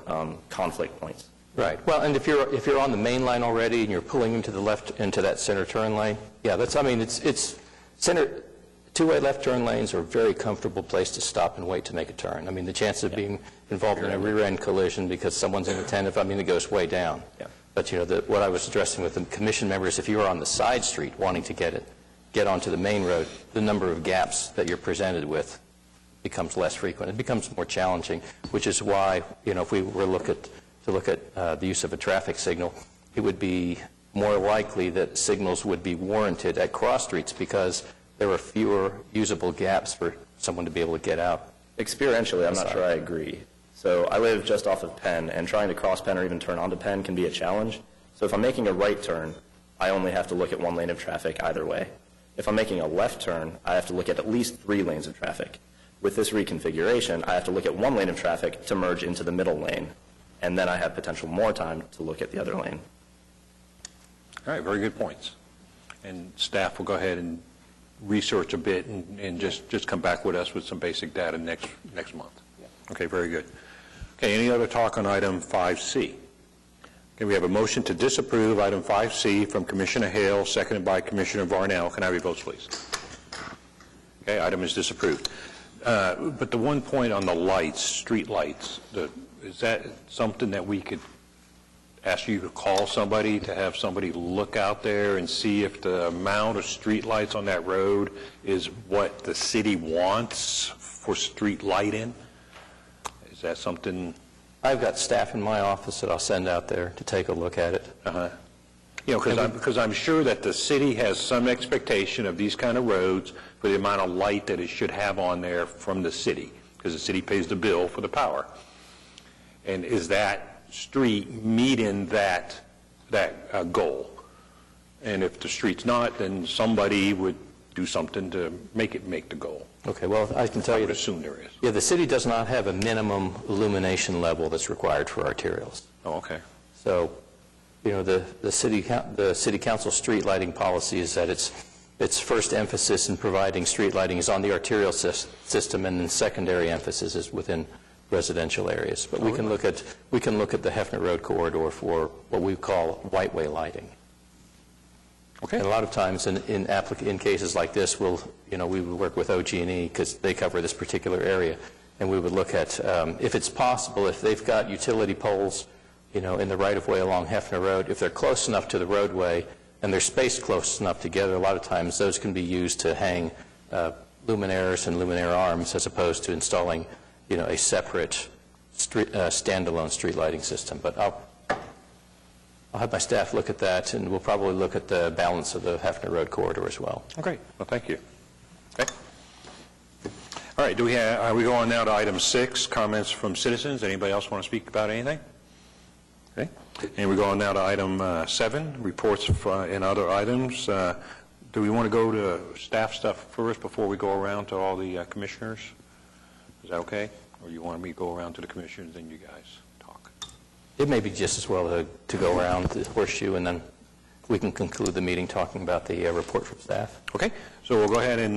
conflict points. Right. Well, and if you're on the main line already and you're pulling into the left into that center turn lane, yeah, it's center. Two-way left turn lanes are a very comfortable place to stop and wait to make a turn. I mean, the chance of being involved in a rear-end collision because someone's inattentive, it goes way down. Yeah. But, what I was addressing with the commission members, if you were on the side street wanting to get onto the main road, the number of gaps that you're presented with becomes less frequent. It becomes more challenging, which is why, if we were to look at the use of a traffic signal, it would be more likely that signals would be warranted at cross streets because there are fewer usable gaps for someone to be able to get out. Experientially, I'm not sure I agree. So I live just off of Penn, and trying to cross Penn or even turn onto Penn can be a challenge. So if I'm making a right turn, I only have to look at one lane of traffic either way. If I'm making a left turn, I have to look at least 3 lanes of traffic. With this reconfiguration, I have to look at one lane of traffic to merge into the middle lane, and then I have potential more time to look at the other lane. All right, very good points. And staff will go ahead and research a bit and just come back with us with some basic data next month. Yeah. Okay, very good. Okay, any other talk on item 5C? Okay, we have a motion to disapprove item 5C from Commissioner Hale, seconded by Commissioner Varnell. Can I have your votes, please? Okay, item is disapproved. But the one point on the lights, street lights, is that something that we could ask you to call somebody, to have somebody look out there and see if the amount of street lights on that road is what the city wants for street lighting? Is that something? I've got staff in my office that I'll send out there to take a look at it. Uh-huh. Because I'm sure that the city has some expectation of these kind of roads for the amount of light that it should have on there from the city, because the city pays the bill for the power. And is that street meeting that goal? And if the street's not, then somebody would do something to make the goal. Okay, well, I can tell you. I would assume there is. Yeah, the city does not have a minimum illumination level that's required for arterials. Oh, okay. So, the city council street lighting policy is that its first emphasis in providing street lighting is on the arterial system, and then secondary emphasis is within residential areas. But we can look at the Hefner Road corridor for what we call Whiteway Lighting. Okay. And a lot of times in cases like this, we would work with OG&E because they cover this particular area, and we would look at if it's possible, if they've got utility poles, in the right-of-way along Hefner Road, if they're close enough to the roadway and they're spaced close enough together, a lot of times those can be used to hang luminaires and luminaire arms as opposed to installing a separate standalone street lighting system. But I'll have my staff look at that, and we'll probably look at the balance of the Hefner Road corridor as well. Okay. Well, thank you. Okay. All right. We go on now to item 6, comments from citizens. Anybody else want to speak about anything? Okay. And we go on now to item 7, reports and other items. Do we want to go to staff stuff first before we go around to all the commissioners? Is that okay? Or you want me to go around to the commissioners and you guys talk? It may be just as well to go around the horseshoe, and then we can conclude the meeting talking about the report from staff. Okay. So we'll go ahead and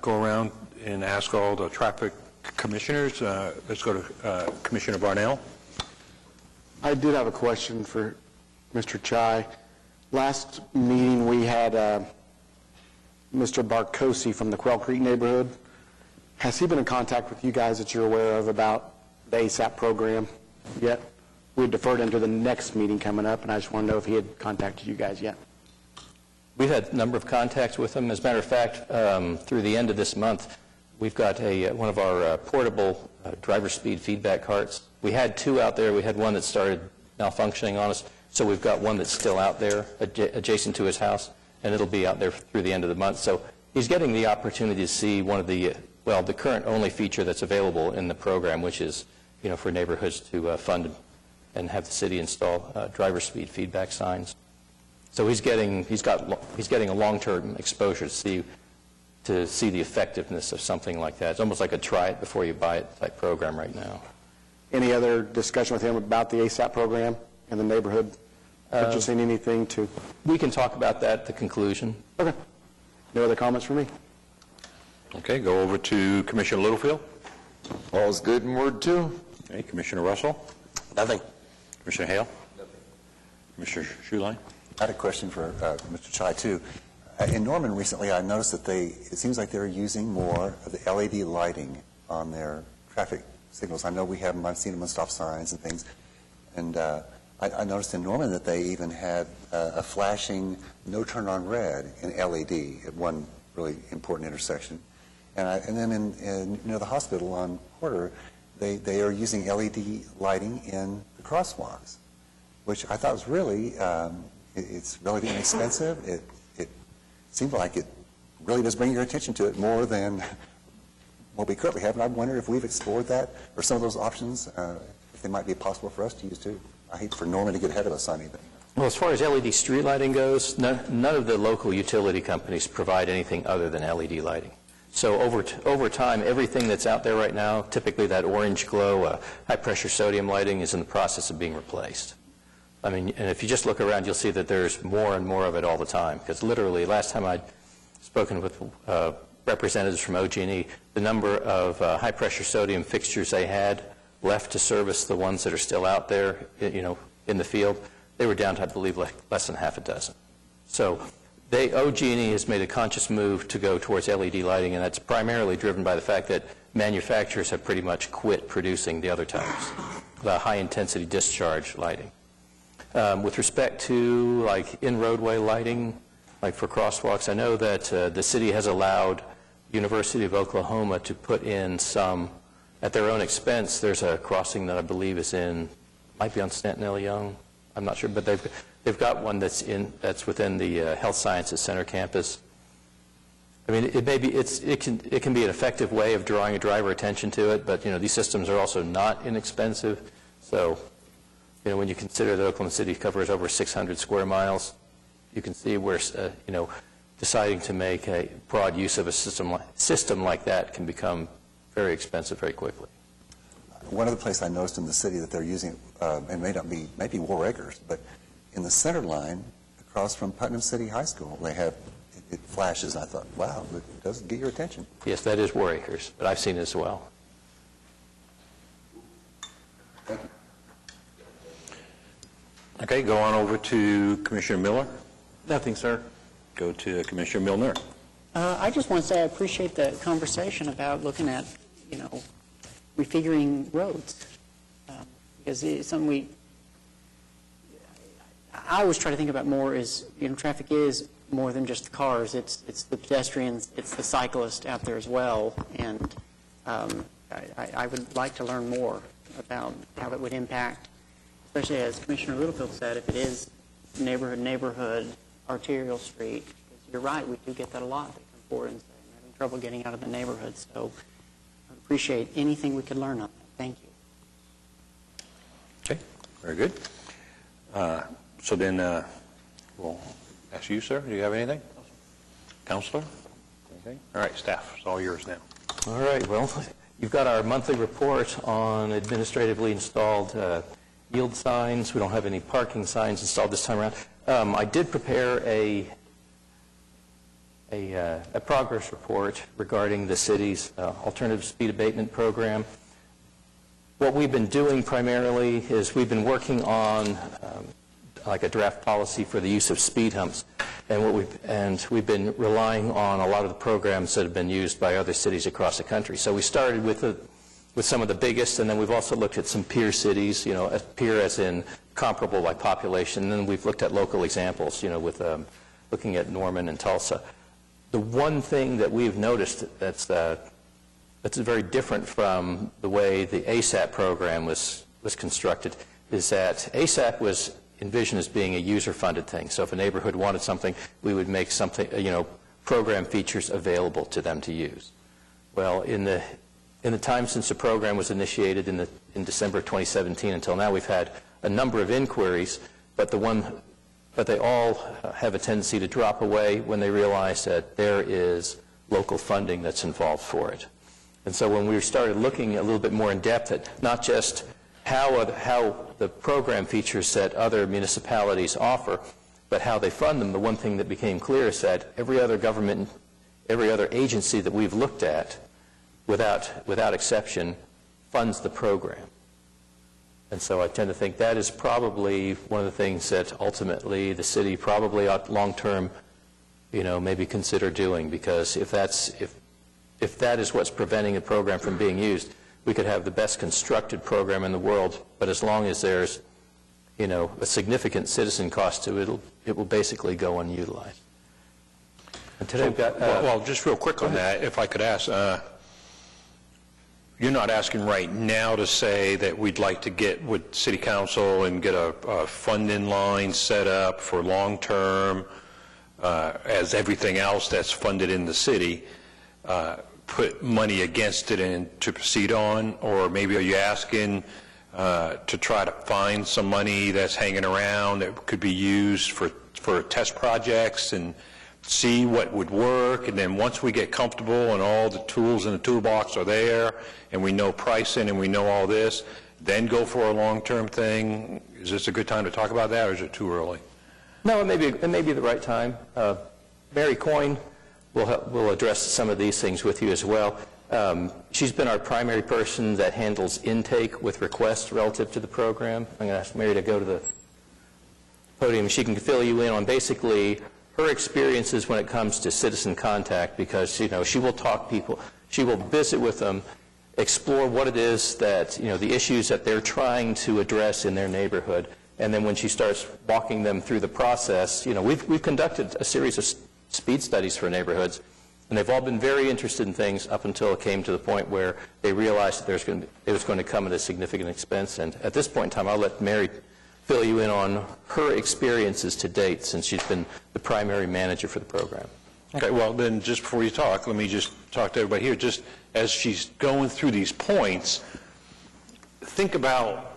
go around and ask all the traffic commissioners. Let's go to Commissioner Varnell. I did have a question for Mr. Chai. Last meeting we had Mr. Barkosi from the Quail Creek neighborhood. Has he been in contact with you guys that you're aware of about the ASAP program yet? We deferred into the next meeting coming up, and I just want to know if he had contacted you guys yet. We've had a number of contacts with him. As a matter of fact, through the end of this month, we've got one of our portable driver speed feedback carts. We had 2 out there. We had one that started malfunctioning on us, so we've got one that's still out there adjacent to his house, and it'll be out there through the end of the month. So he's getting the opportunity to see one of the current only feature that's available in the program, which is, for neighborhoods to fund and have the city install driver speed feedback signs. So he's getting a long-term exposure to see the effectiveness of something like that. It's almost like a try it before you buy it type program right now. Any other discussion with him about the ASAP program in the neighborhood? Purchasing anything to? We can talk about that at the conclusion. Okay. No other comments from me? Okay, go over to Commissioner Littlefield. All's good in Ward 2. Okay, Commissioner Russell. Nothing. Commissioner Hale. Nothing. Commissioner Schuline. I had a question for Mr. Chai, too. In Norman recently, I noticed that it seems like they're using more of the LED lighting on their traffic signals. I know we have them, I've seen them on stop signs and things. And I noticed in Norman that they even had a flashing no turn on red in LED at one really important intersection. And then in near the hospital on Porter, they are using LED lighting in the crosswalks, which I thought was really, it's relatively inexpensive. It seems like it really does bring your attention to it more than what we currently have. And I wonder if we've explored that or some of those options, if they might be possible for us to use too. I hate for Norman to get ahead of us on anything. Well, as far as LED street lighting goes, none of the local utility companies provide anything other than LED lighting. So over time, everything that's out there right now, typically that orange glow, high-pressure sodium lighting, is in the process of being replaced. I mean, and if you just look around, you'll see that there's more and more of it all the time. Because literally, last time I'd spoken with representatives from OG&E, the number of high-pressure sodium fixtures they had left to service the ones that are still out there, in the field, they were down to, I believe, less than half a dozen. So OG&E has made a conscious move to go towards LED lighting, and that's primarily driven by the fact that manufacturers have pretty much quit producing the other types, the high-intensity discharge lighting. With respect to, like, in-roadway lighting, like for crosswalks, I know that the city has allowed University of Oklahoma to put in some, at their own expense. There's a crossing that I believe might be on Stanton L. Young. I'm not sure, but they've got one that's within the Health Sciences Center campus. I mean, it can be an effective way of drawing a driver attention to it, but these systems are also not inexpensive. So, when you consider that Oklahoma City covers over 600 square miles, you can see where deciding to make a broad use of a system like that can become very expensive very quickly. One other place I noticed in the city that they're using, and maybe War Acres, but in the center line across from Putnam City High School, they have, it flashes, and I thought, wow, it does get your attention. Yes, that is War Acres, but I've seen it as well. Thank you. Okay, go on over to Commissioner Miller. Nothing, sir. Go to Commissioner Milner. I just want to say I appreciate the conversation about looking at, refiguring roads. Because it's something I always try to think about more is, traffic is more than just the cars. It's the pedestrians, it's the cyclists out there as well. And I would like to learn more about how it would impact, especially as Commissioner Littlefield said, if it is neighborhood, arterial street. You're right, we do get that a lot. They come forward and say, I'm having trouble getting out of the neighborhood. So I appreciate anything we could learn on that. Thank you. Okay, very good. So then we'll ask you, sir. Do you have anything? Counselor? Anything? All right, staff, it's all yours now. All right, well, you've got our monthly report on administratively installed yield signs. We don't have any parking signs installed this time around. I did prepare a progress report regarding the city's alternative speed abatement program. What we've been doing primarily is we've been working on like a draft policy for the use of speed humps. And we've been relying on a lot of the programs that have been used by other cities across the country. So we started with some of the biggest, and then we've also looked at some peer cities, a peer as in comparable by population, and then we've looked at local examples, with looking at Norman and Tulsa. The one thing that we've noticed that's very different from the way the ASAP program was constructed is that ASAP was envisioned as being a user-funded thing. So if a neighborhood wanted something, we would make something, program features available to them to use. Well, in the time since the program was initiated in December of 2017 until now, we've had a number of inquiries, but they all have a tendency to drop away when they realize that there is local funding that's involved for it. And so when we started looking a little bit more in depth at not just how the program features that other municipalities offer, but how they fund them, the one thing that became clear is that every other government, every other agency that we've looked at, without exception, funds the program. And so I tend to think that is probably one of the things that ultimately the city probably ought long-term, maybe consider doing, because if that is what's preventing the program from being used, we could have the best constructed program in the world, but as long as there's, a significant citizen cost to it, it will basically go unutilized. And today we've got... well, just real quick on that, if I could ask, you're not asking right now to say that we'd like to get with City Council and get a funding line set up for long-term, as everything else that's funded in the city, put money against it and to proceed on? Or maybe are you asking to try to find some money that's hanging around that could be used for test projects and see what would work, and then once we get comfortable and all the tools in the toolbox are there and we know pricing and we know all this, then go for a long-term thing? Is this a good time to talk about that, or is it too early? No, it may be the right time. Mary Coyne will address some of these things with you as well. She's been our primary person that handles intake with requests relative to the program. I'm going to ask Mary to go to the podium. She can fill you in on basically her experiences when it comes to citizen contact, because she will talk people, she will visit with them, explore what it is that the issues that they're trying to address in their neighborhood, and then when she starts walking them through the process, we've conducted a series of speed studies for neighborhoods, and they've all been very interested in things up until it came to the point where they realized that it was going to come at a significant expense. And at this point in time, I'll let Mary fill you in on her experiences to date, since she's been the primary manager for the program. Okay, well then, just before you talk, let me just talk to everybody here. Just as she's going through these points, think about,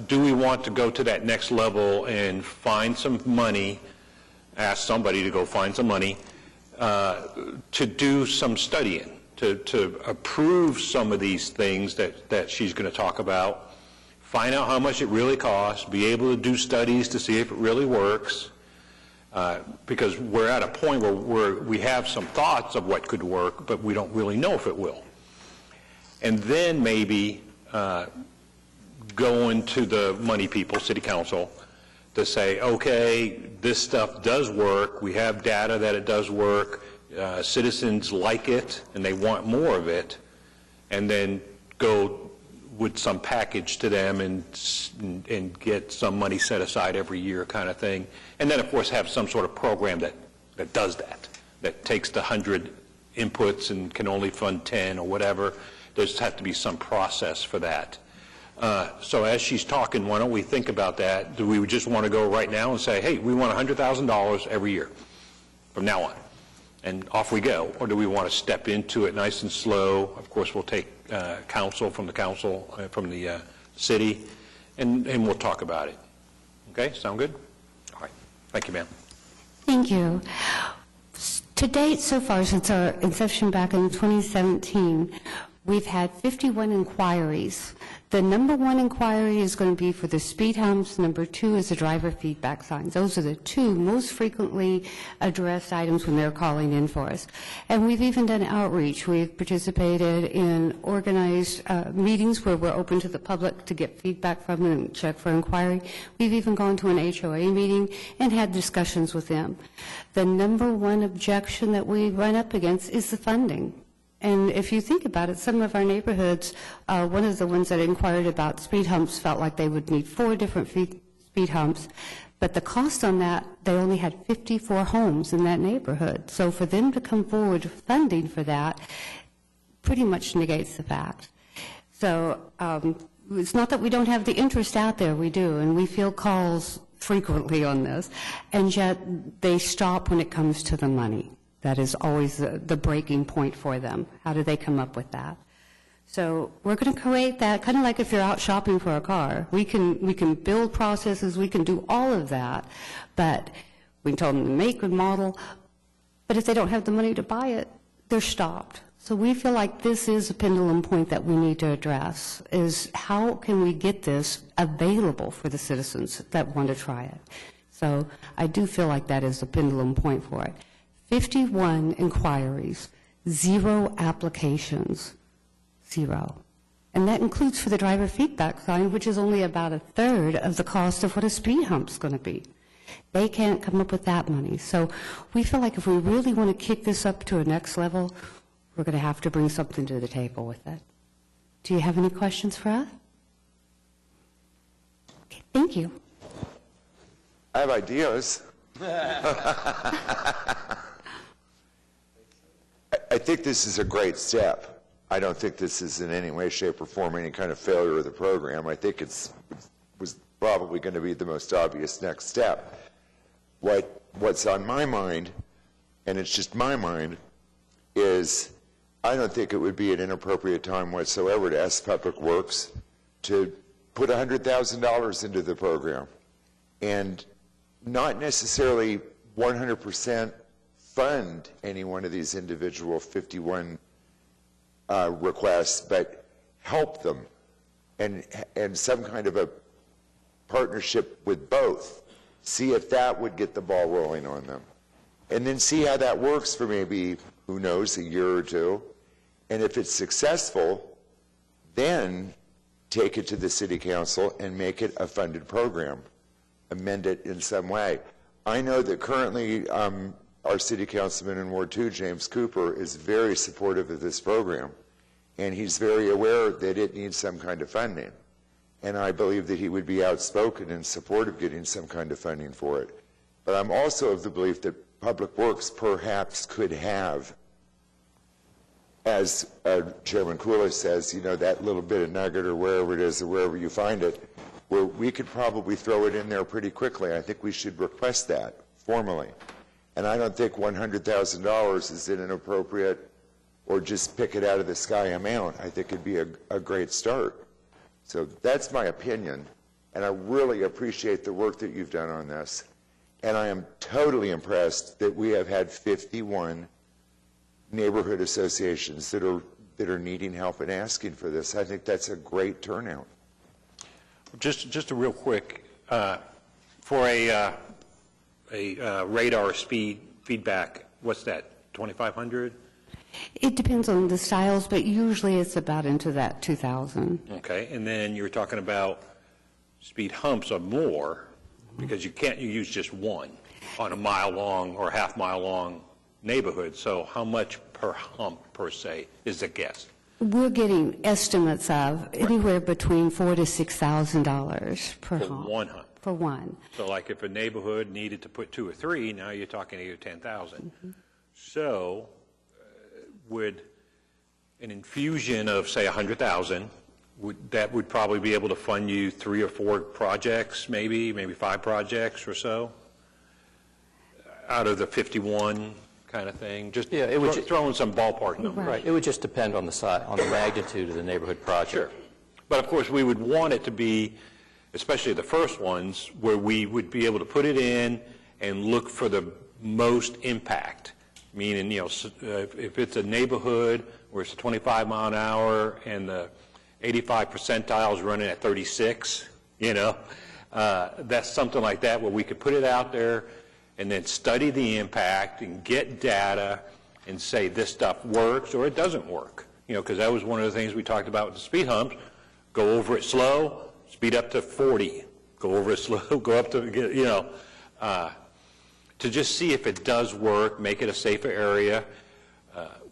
do we want to go to that next level and find some money, ask somebody to go find some money to do some studying, to approve some of these things that she's going to talk about, find out how much it really costs, be able to do studies to see if it really works, because we're at a point where we have some thoughts of what could work, but we don't really know if it will. And then maybe going to the money people, City Council, to say, okay, this stuff does work, we have data that it does work, citizens like it and they want more of it, and then go with some package to them and get some money set aside every year kind of thing. And then, of course, have some sort of program that does that takes the 100 inputs and can only fund 10 or whatever. There's have to be some process for that. So as she's talking, why don't we think about that? Do we just want to go right now and say, hey, we want $100,000 every year from now on, and off we go? Or do we want to step into it nice and slow? Of course, we'll take counsel from the city, and we'll talk about it. Okay, sound good? All right. Thank you, ma'am. Thank you. To date, so far, since our inception back in 2017, We've had 51 inquiries. The number one inquiry is going to be for the speed humps. Number two is the driver feedback signs. Those are the two most frequently addressed items when they're calling in for us. And we've even done outreach. We've participated in organized meetings where we're open to the public to get feedback from them and check for inquiry. We've even gone to an HOA meeting and had discussions with them. The number one objection that we run up against is the funding. And if you think about it, some of our neighborhoods, one of the ones that inquired about speed humps felt like they would need 4 different speed humps, but the cost on that, they only had 54 homes in that neighborhood. So for them to come forward with funding for that pretty much negates the fact. So it's not that we don't have the interest out there, we do, and we field calls frequently on this, and yet they stop when it comes to the money. That is always the breaking point for them. How do they come up with that? So we're going to create that, kind of like if you're out shopping for a car. We can build processes, we can do all of that, but we can tell them the make and model, but if they don't have the money to buy it, they're stopped. So we feel like this is a pendulum point that we need to address, is how can we get this available for the citizens that want to try it? So I do feel like that is a pendulum point for it. 51 inquiries, 0 applications, 0. And that includes for the driver feedback sign, which is only about 1/3 of the cost of what a speed hump's going to be. They can't come up with that money. So we feel like if we really want to kick this up to a next level, we're going to have to bring something to the table with it. Do you have any questions for us? Okay, thank you. I have ideas. I think this is a great step. I don't think this is in any way, shape, or form any kind of failure of the program. I think it was probably going to be the most obvious next step. What's on my mind, and it's just my mind, is I don't think it would be an inappropriate time whatsoever to ask Public Works to put $100,000 into the program and not necessarily 100% fund any one of these individual 51 requests, but help them and some kind of a partnership with both. See if that would get the ball rolling on them. And then see how that works for maybe, who knows, a year or two. And if it's successful, then take it to the City Council and make it a funded program. Amend it in some way. I know that currently our City Councilman in Ward 2, James Cooper, is very supportive of this program. And he's very aware that it needs some kind of funding. And I believe that he would be outspoken in support of getting some kind of funding for it. But I'm also of the belief that Public Works perhaps could have, as Chairman Coolidge says, you know, that little bit of nugget or wherever it is or wherever you find it, where we could probably throw it in there pretty quickly. I think we should request that formally. And I don't think $100,000 is an inappropriate or just pick it out of the sky amount. I think it'd be a great start. So that's my opinion, and I really appreciate the work that you've done on this. And I am totally impressed that we have had 51 neighborhood associations that are needing help and asking for this. I think that's a great turnout. Just a real quick, for a radar speed feedback, what's that, 2,500? It depends on the styles, but usually it's about into that 2,000. Okay, and then you're talking about speed humps or more, because you can't use just one on a mile-long or half-mile-long neighborhood. So how much per hump, per se, is the guess? We're getting estimates of anywhere between $4,000 to $6,000 per hump. For one hump? For one. So like if a neighborhood needed to put 2 or 3, now you're talking 8,000 or 10,000. So would an infusion of, say, 100,000, that would probably be able to fund you 3 or 4 projects, maybe 5 projects or so, out of the 51 kind of thing? Just throw in some ballpark numbers. Right. It would just depend on the size, on the magnitude of the neighborhood project. Sure. But of course, we would want it to be, especially the first ones, where we would be able to put it in and look for the most impact. meaning, if it's a neighborhood where it's 25 mile an hour and the 85 percentile is running at 36, that's something like that where we could put it out there and then study the impact and get data and say this stuff works or it doesn't work. Because that was one of the things we talked about with the speed humps. Go over it slow, speed up to 40. Go over it slow, go up to, to just see if it does work, make it a safer area.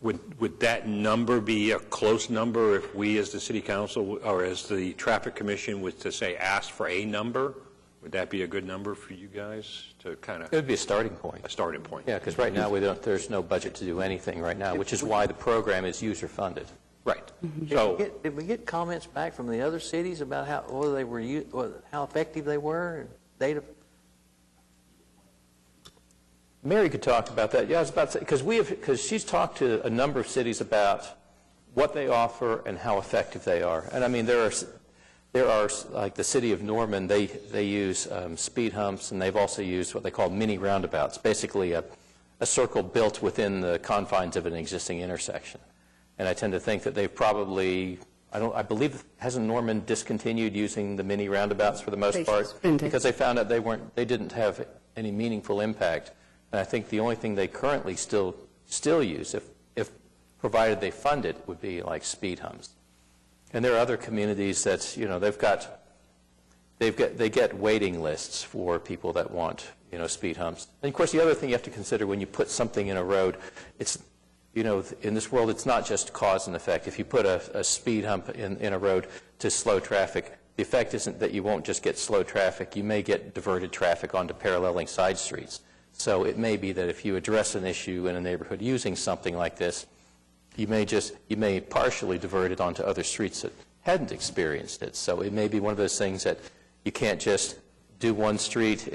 Would that number be a close number if we as the city council or as the traffic commission was to say ask for a number? Would that be a good number for you guys to kind of? It would be a starting point. A starting point. Yeah, because right now there's no budget to do anything right now, which is why the program is user-funded. Right. So did we get comments back from the other cities about how effective they were? Data. Mary could talk about that. Yeah, I was about to say, because she's talked to a number of cities about what they offer and how effective they are. And I mean, there are like the city of Norman, they use speed humps, and they've also used what they call mini roundabouts, basically a circle built within the confines of an existing intersection. And I tend to think that they've probably, I believe, hasn't Norman discontinued using the mini roundabouts for the most part? Because they found out they didn't have any meaningful impact. And I think the only thing they currently still use, if provided they fund it, would be like speed humps. And there are other communities that, they get waiting lists for people that want, speed humps. And of course, the other thing you have to consider when you put something in a road, it's, in this world, it's not just cause and effect. If you put a speed hump in a road to slow traffic, the effect isn't that you won't just get slow traffic. You may get diverted traffic onto paralleling side streets. So it may be that if you address an issue in a neighborhood using something like this, you may partially divert it onto other streets that hadn't experienced it. So it may be one of those things that you can't just do one street.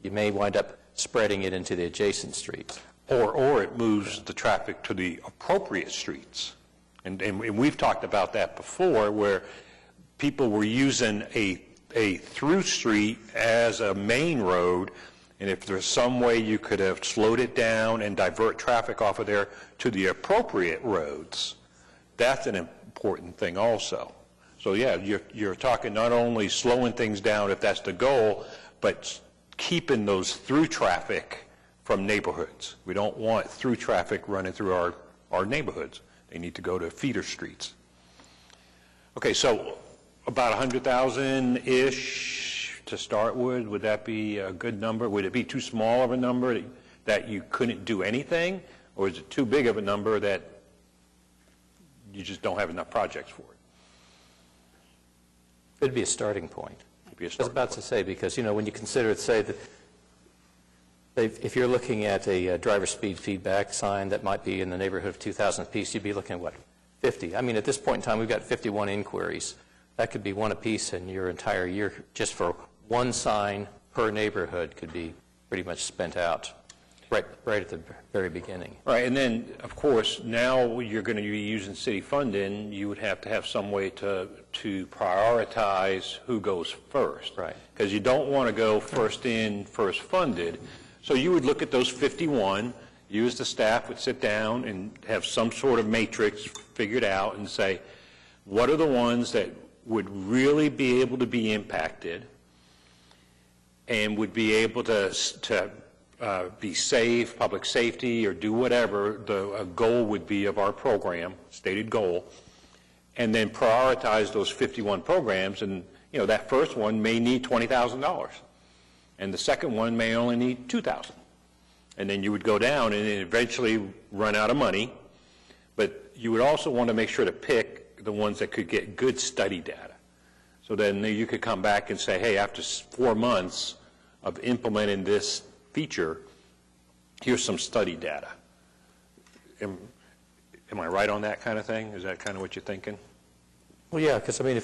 You may wind up spreading it into the adjacent streets. Or it moves the traffic to the appropriate streets. And we've talked about that before, where people were using a through street as a main road, and if there's some way you could have slowed it down and divert traffic off of there to the appropriate roads, that's an important thing also. So yeah, you're talking not only slowing things down if that's the goal, but keeping those through traffic from neighborhoods. We don't want through traffic running through our neighborhoods. They need to go to feeder streets. Okay, so about 100,000-ish to start with. Would that be a good number? Would it be too small of a number that you couldn't do anything? Or is it too big of a number that you just don't have enough projects for it? It'd be a starting point. I was about to say, because, when you consider, say, that if you're looking at a driver speed feedback sign that might be in the neighborhood of 2,000 apiece, you'd be looking at, what, 50? I mean, at this point in time, we've got 51 inquiries. That could be one apiece, and your entire year, just for one sign per neighborhood, could be pretty much spent out right at the very beginning. Right, and then, of course, now you're going to be using city funding. You would have to have some way to prioritize who goes first. Right. Because you don't want to go first in, first funded. So you would look at those 51, you as the staff would sit down and have some sort of matrix figured out and say, what are the ones that would really be able to be impacted and would be able to be safe, public safety, or do whatever the goal would be of our program, stated goal, and then prioritize those 51 programs. And, that first one may need $20,000, and the second one may only need $2,000. And then you would go down and eventually run out of money, but you would also want to make sure to pick the ones that could get good study data. So then you could come back and say, hey, after 4 months of implementing this feature, here's some study data. Am I right on that kind of thing? Is that kind of what you're thinking? Well, yeah, because, I mean,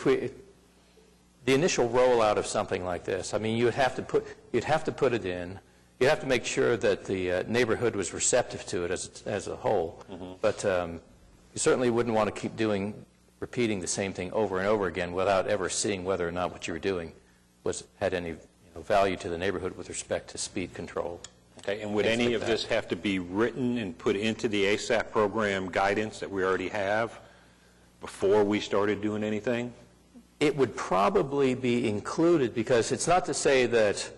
the initial rollout of something like this, I mean, you'd have to put it in. You'd have to make sure that the neighborhood was receptive to it as a whole. Mm-hmm. But you certainly wouldn't want to keep repeating the same thing over and over again without ever seeing whether or not what you were doing had any value to the neighborhood with respect to speed control. Okay, and would any of this have to be written and put into the ASAP program guidance that we already have before we started doing anything? It would probably be included, because it's not to say that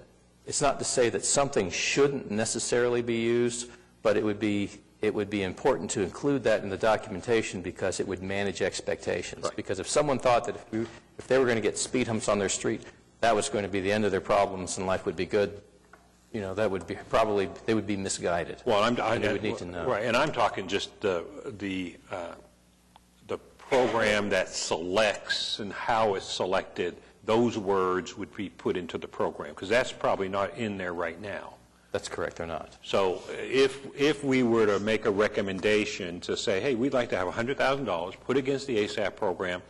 something shouldn't necessarily be used, but it would be important to include that in the documentation because it would manage expectations. Right. Because if someone thought that if they were going to get speed humps on their street, that was going to be the end of their problems and life would be good, that would be probably, they would be misguided. Well, they would need to know. Right, and I'm talking just the program that selects and how it's selected. Those words would be put into the program, because that's probably not in there right now. That's correct, they're not. So if we were to make a recommendation to say, hey, we'd like to have $100,000 put against the ASAP program,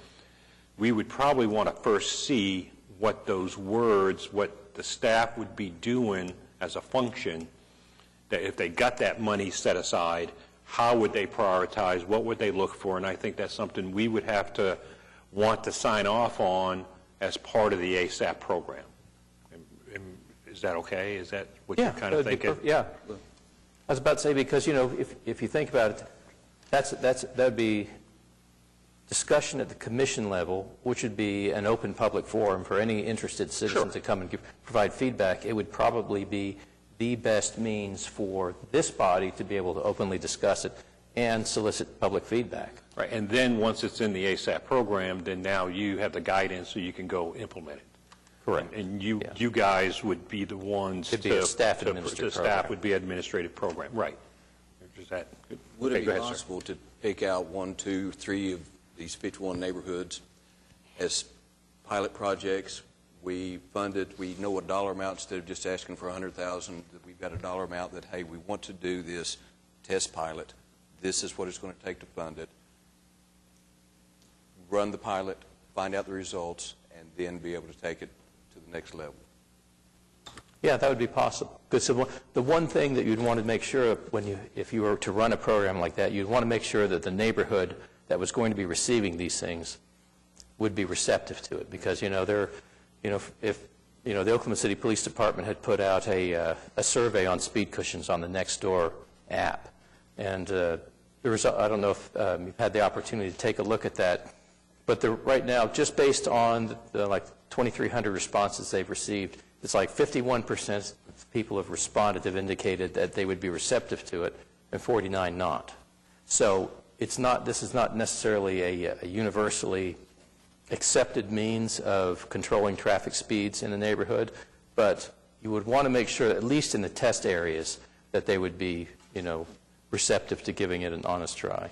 we would probably want to first see what those words, what the staff would be doing as a function, that if they got that money set aside, how would they prioritize, what would they look for, and I think that's something we would have to want to sign off on as part of the ASAP program. Is that okay? Is that what you're kind of thinking? Yeah. I was about to say, because, if you think about it, that would be discussion at the commission level, which would be an open public forum for any interested citizens to come and provide feedback. It would probably be the best means for this body to be able to openly discuss it and solicit public feedback. Right, and then once it's in the ASAP program, then now you have the guidance so you can go implement it. Correct. And you guys would be the ones It'd be a staff administrative program. The staff would be administrative program, right. Is that, would it be ahead, possible to pick out 1, 2, 3 of these 51 neighborhoods as pilot projects? We funded, we know a dollar amount instead of just asking for $100,000, that we've got a dollar amount that, hey, we want to do this test pilot. This is what it's going to take to fund it. Run the pilot, find out the results, and then be able to take it to the next level. Yeah, that would be possible. Because the one thing that you'd want to make sure of if you were to run a program like that, you'd want to make sure that the neighborhood that was going to be receiving these things would be receptive to it. Because, if the Oklahoma City Police Department had put out a survey on speed cushions on the Nextdoor app, and there was, I don't know if you've had the opportunity to take a look at that, but right now, just based on the 2,300 responses they've received, it's like 51% of people have responded, have indicated that they would be receptive to it, and 49 not. So this is not necessarily a universally accepted means of controlling traffic speeds in a neighborhood, but you would want to make sure, at least in the test areas, that they would be, receptive to giving it an honest try.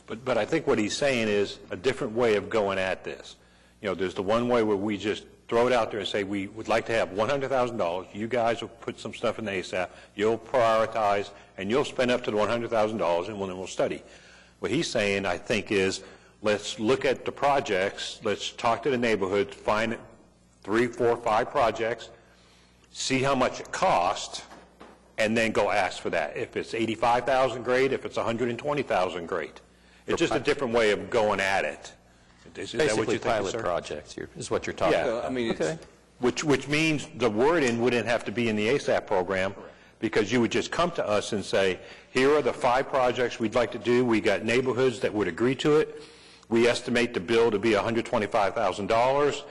But I think what he's saying is a different way of going at this. There's the one way where we just throw it out there and say we would like to have $100,000. You guys will put some stuff in the ASAP. You'll prioritize, and you'll spend up to the $100,000, and then we'll study. What he's saying, I think, is let's look at the projects. Let's talk to the neighborhoods, find 3, 4, 5 projects, see how much it costs, and then go ask for that. If it's $85,000, great. If it's $120,000, great. It's just a different way of going at it. Is that what you think, pilot sir? projects is what you're talking about. I mean, okay. Which means the wording wouldn't have to be in the ASAP program, because you would just come to us and say, here are the 5 projects we'd like to do. We got neighborhoods that would agree to it. We estimate the bill to be $125,000.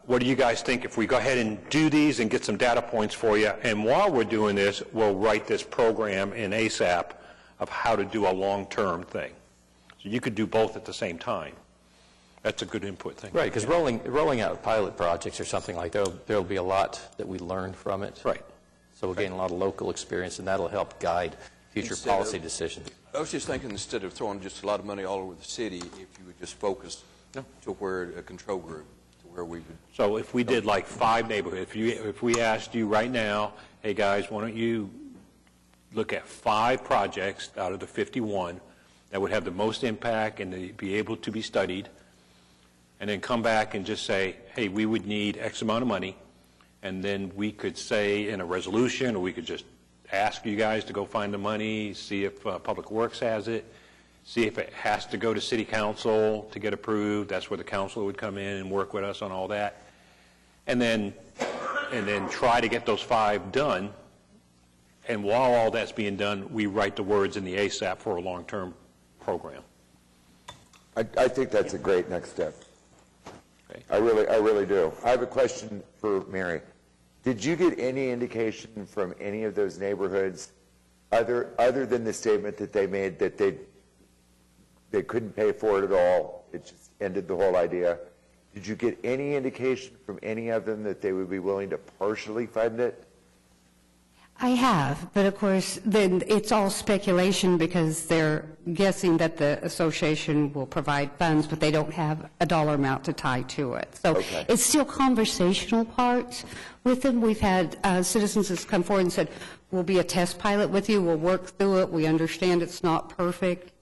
What do you guys think if we go ahead and do these and get some data points for you? And while we're doing this, we'll write this program in ASAP of how to do a long-term thing. So you could do both at the same time. That's a good input thing. Right, because rolling out pilot projects or something like that, there'll be a lot that we learn from it. Right. So we'll gain a lot of local experience, and that'll help guide future policy decisions. I was just thinking, instead of throwing just a lot of money all over the city, if you would just focus to where a control group, to where we would. So if we did like 5 neighborhoods, if we asked you right now, hey guys, why don't you look at 5 projects out of the 51 that would have the most impact and be able to be studied, and then come back and just say, hey, we would need X amount of money, and then we could say in a resolution, or we could just ask you guys to go find the money, see if Public Works has it, see if it has to go to City Council to get approved. That's where the council would come in and work with us on all that. And then try to get those 5 done And while all that's being done, we write the words in the ASAP for a long-term program. I think that's a great next step. Okay. I really do. I have a question for Mary. Did you get any indication from any of those neighborhoods, other than the statement that they made that they couldn't pay for it at all, it just ended the whole idea? Did you get any indication from any of them that they would be willing to partially fund it? I have, but of course, then it's all speculation because they're guessing that the association will provide funds, but they don't have a dollar amount to tie to it. So it's still conversational parts with them. We've had citizens that's come forward and said, we'll be a test pilot with you, we'll work through it, we understand it's not perfect.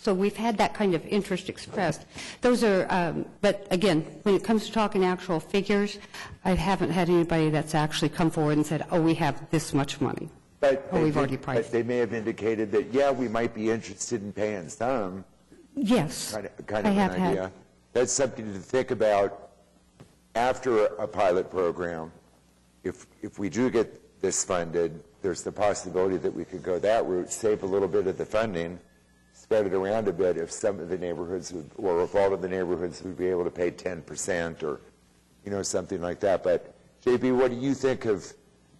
So we've had that kind of interest expressed. Those are, but again, when it comes to talking actual figures, I haven't had anybody that's actually come forward and said, oh, we have this much money. But we've already priced. They may have indicated that, yeah, we might be interested in paying some. Yes, Kind of an idea. That's something to think about after a pilot program. If we do get this funded, there's the possibility that we could go that route, save a little bit of the funding, spread it around a bit if some of the neighborhoods or if all of the neighborhoods would be able to pay 10% or, something like that. But, JB, what do you think of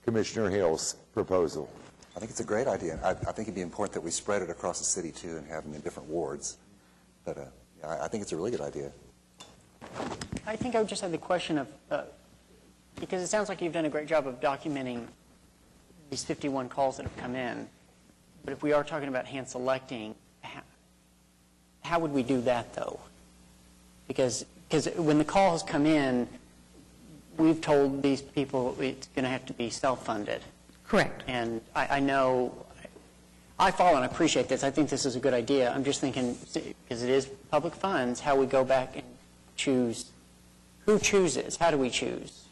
Commissioner Hale's proposal? I think it's a great idea. I think it'd be important that we spread it across the city, too, and have them in different wards. But I think it's a really good idea. I think I would just have the question of, because it sounds like you've done a great job of documenting these 51 calls that have come in, but if we are talking about hand selecting, how would we do that, though? Because when the calls come in, we've told these people it's going to have to be self-funded. Correct. And I know, I follow and appreciate this. I think this is a good idea. I'm just thinking, because it is public funds, how we go back and choose. Who chooses? How do we choose?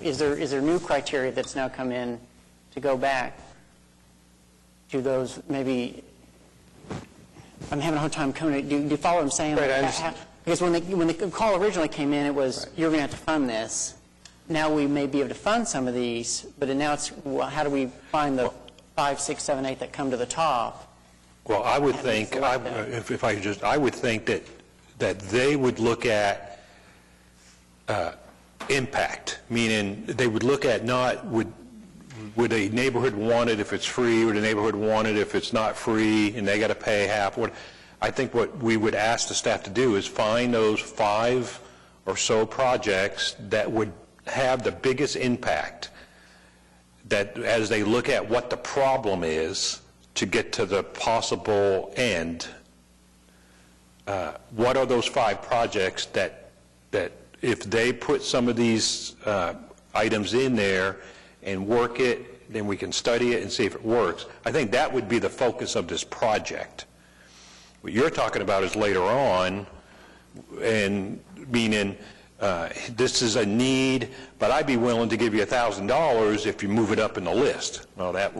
Is there new criteria that's now come in to go back to those maybe? I'm having a hard time coming. Do you follow what I'm saying? Right, because when the call originally came in, it was you're going to have to fund this. Now we may be able to fund some of these, but now it's how do we find the 5, 6, 7, 8 that come to the top? Well, I would think, if I could just, I would think that they would look at impact, meaning they would look at not would a neighborhood want it if it's free, would a neighborhood want it if it's not free, and they got to pay half. I think what we would ask the staff to do is find those 5 or so projects that would have the biggest impact, that as they look at what the problem is to get to the possible end, what are those 5 projects that if they put some of these items in there and work it, then we can study it and see if it works. I think that would be the focus of this project. What you're talking about is later on, and meaning this is a need, but I'd be willing to give you $1,000 if you move it up in the list. Well, that,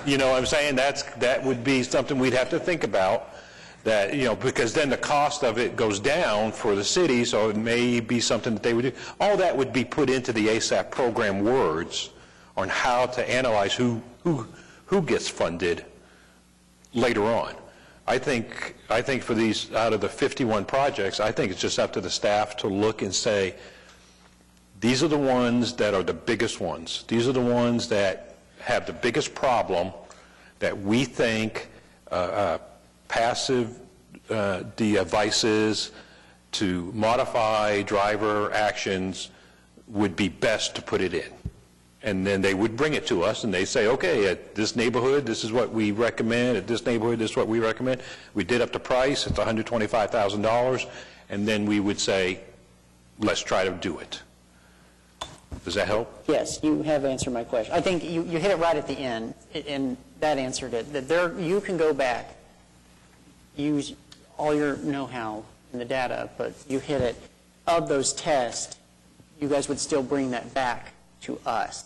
you know what I'm saying? That would be something we'd have to think about, that, because then the cost of it goes down for the city, so it may be something that they would do. All that would be put into the ASAP program words on how to analyze who gets funded later on. I think for these, out of the 51 projects, I think it's just up to the staff to look and say, these are the ones that are the biggest ones. These are the ones that have the biggest problem that we think passive devices to modify driver actions would be best to put it in. And then they would bring it to us, and they say, okay, at this neighborhood, this is what we recommend. At this neighborhood, this is what we recommend. We did up the price. It's $125,000. And then we would say, let's try to do it. Does that help? Yes, you have answered my question. I think you hit it right at the end, and that answered it. That you can go back, use all your know-how in the data, but you hit it. Of those tests, you guys would still bring that back to us.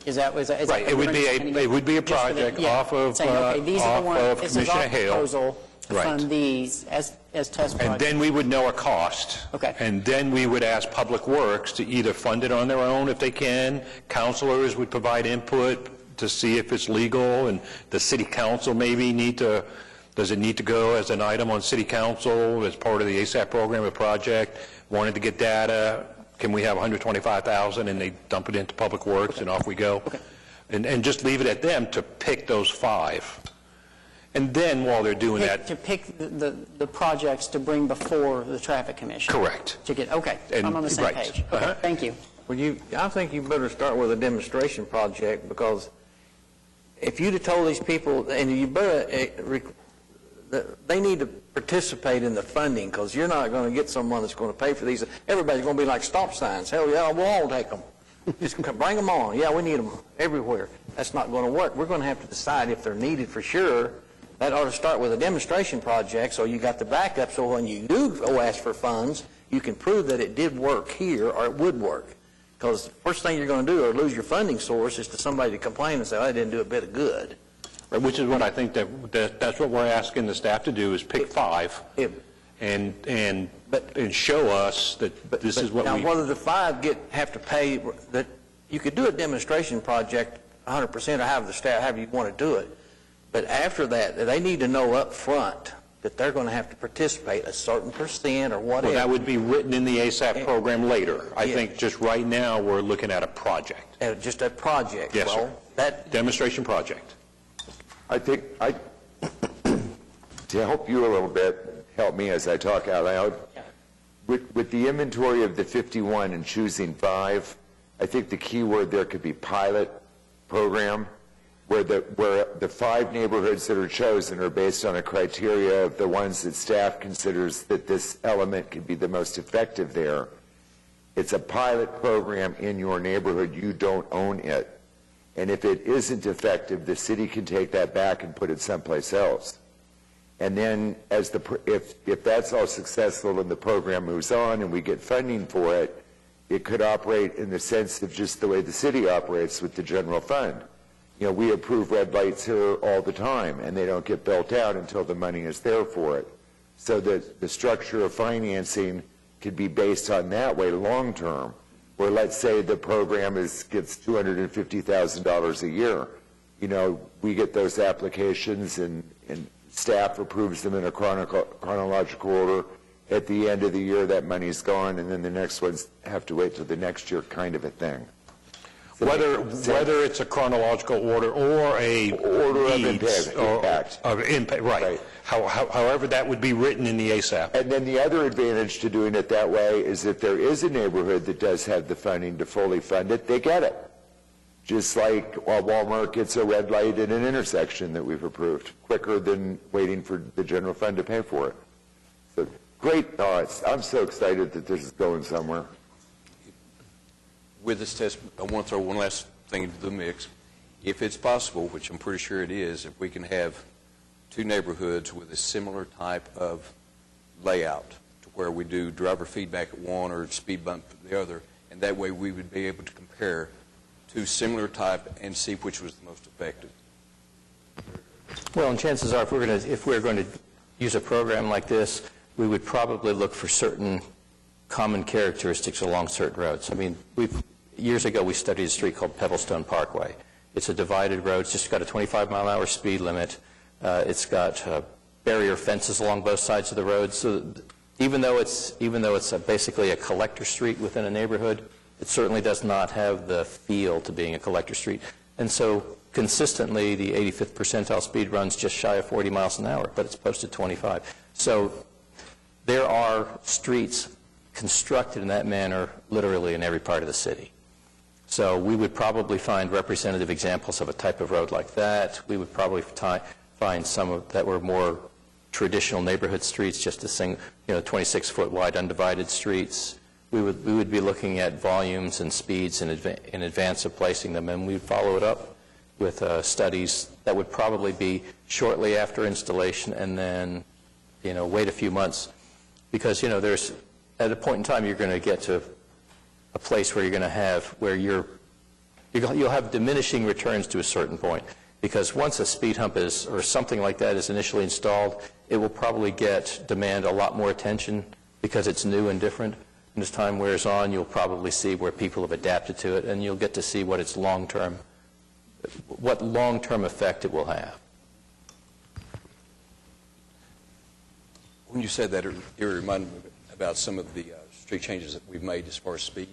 Is that right? It would be a project off of Commissioner Hale. Proposal to fund these as test projects. And then we would know a cost. Okay. And then we would ask Public Works to either fund it on their own if they can. Counselors would provide input to see if it's legal, and the city council maybe does it need to go as an item on city council as part of the ASAP program, a project, wanted to get data, can we have 125,000 and they dump it into Public Works and off we go? And just leave it at them to pick those 5. And then while they're doing that... To pick the projects to bring before the Traffic Commission. Correct. To get, okay, I'm on the same page. Okay, thank you. Well, I think you better start with a demonstration project, because if you'd have told these people, and you better, they need to participate in the funding, because you're not going to get someone that's going to pay for these. Everybody's going to be like stop signs. Hell yeah, we'll all take them. Just bring them on. Yeah, we need them everywhere. That's not going to work. We're going to have to decide if they're needed for sure. That ought to start with a demonstration project, so you got the backup, so when you do go ask for funds, you can prove that it did work here, or it would work. Because the first thing you're going to do or lose your funding source is to somebody to complain and say, I didn't do a bit of good. Right, which is what I think that's what we're asking the staff to do, is pick 5 and show us that this is what now, we... Now, whether the 5 have to pay, that you could do a demonstration project 100% or however you want to do it. But after that, they need to know up front that they're going to have to participate a certain percent or whatever. Well, that would be written in the ASAP program later. I think just right now we're looking at a project. Just a project. Yes, well, sir. That demonstration project. I think, to help you a little bit, help me as I talk out loud, with the inventory of the 51 and choosing 5, I think the key word there could be pilot program, where the 5 neighborhoods that are chosen are based on a criteria of the ones that staff considers that this element could be the most effective there. It's a pilot program in your neighborhood. You don't own it. And if it isn't effective, the city can take that back and put it someplace else. And then if that's all successful and the program moves on and we get funding for it, it could operate in the sense of just the way the city operates with the general fund. You know, we approve red lights here all the time, and they don't get built out until the money is there for it. So that the structure of financing could be based on that way long term, where let's say the program gets $250,000 a year. You know, we get those applications and staff approves them in a chronological order. At the end of the year, that money's gone, and then the next ones have to wait till the next year, kind of a thing. Whether it's a chronological order or a order of impact. Right. However that would be written in the ASAP. And then the other advantage to doing it that way is if there is a neighborhood that does have the funding to fully fund it, they get it. Just like Walmart gets a red light at an intersection that we've approved, quicker than waiting for the general fund to pay for it. So great thoughts. I'm so excited that this is going somewhere. With this test, I want to throw one last thing into the mix. If it's possible, which I'm pretty sure it is, if we can have 2 neighborhoods with a similar type of layout to where we do driver feedback at one or speed bump at the other, and that way we would be able to compare 2 similar type and see which was the most effective. Well, and chances are if we're going to use a program like this, we would probably look for certain common characteristics along certain roads. I mean, years ago we studied a street called Pebblestone Parkway. It's a divided road. It's just got a 25-mile-an-hour speed limit. It's got barrier fences along both sides of the road. So even though it's basically a collector street within a neighborhood, it certainly does not have the feel to being a collector street. And so consistently, the 85th percentile speed runs just shy of 40 miles an hour, but it's posted 25. So there are streets constructed in that manner literally in every part of the city. So we would probably find representative examples of a type of road like that. We would probably find some that were more traditional neighborhood streets, just a 26-foot wide undivided streets. We would be looking at volumes and speeds in advance of placing them, and we'd follow it up with studies that would probably be shortly after installation, and then wait a few months, because there's at a point in time, you're going to get to a place where you're going to have, you'll have diminishing returns to a certain point. Because once a speed hump or something like that is initially installed, it will probably demand a lot more attention because it's new and different. And as time wears on, you'll probably see where people have adapted to it, and you'll get to see what its long-term what long-term effect it will have. When you said that, it reminded me about some of the street changes that we've made as far as speed.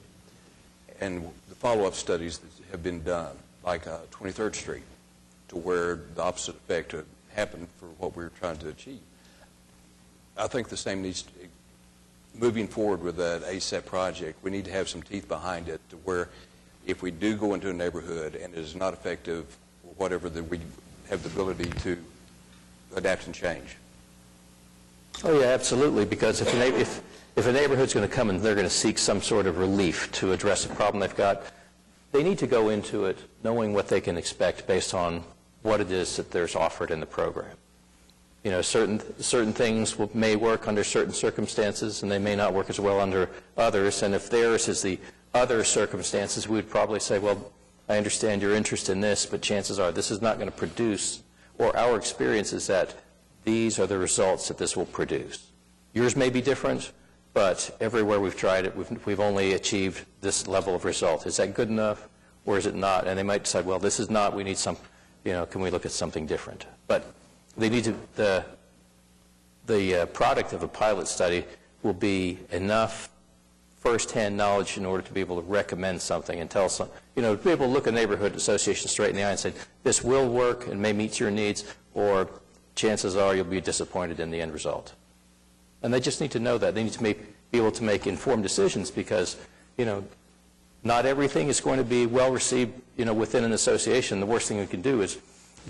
And the follow-up studies that have been done, like 23rd Street, to where the opposite effect happened for what we were trying to achieve. I think the same needs to, moving forward with that ASAP project, we need to have some teeth behind it to where if we do go into a neighborhood and it is not effective, or whatever, that we have the ability to adapt and change. Oh, yeah, absolutely, because if a neighborhood's going to come and they're going to seek some sort of relief to address a problem they've got, they need to go into it knowing what they can expect based on what it is that there's offered in the program. You know, certain things may work under certain circumstances, and they may not work as well under others, and if theirs is the other circumstances, we would probably say, well, I understand your interest in this, but chances are this is not going to produce, or our experience is that these are the results that this will produce. Yours may be different, but everywhere we've tried it, we've only achieved this level of result. Is that good enough, or is it not? And they might decide, well, this is not, we need some, you know, can we look at something different? But they need to, the product of a pilot study will be enough first-hand knowledge in order to be able to recommend something and tell some, you know, to be able to look a neighborhood association straight in the eye and say, this will work and may meet your needs, or chances are you'll be disappointed in the end result. And they just need to know that. They need to be able to make informed decisions because, you know, not everything is going to be well received, you know, within an association. The worst thing we can do is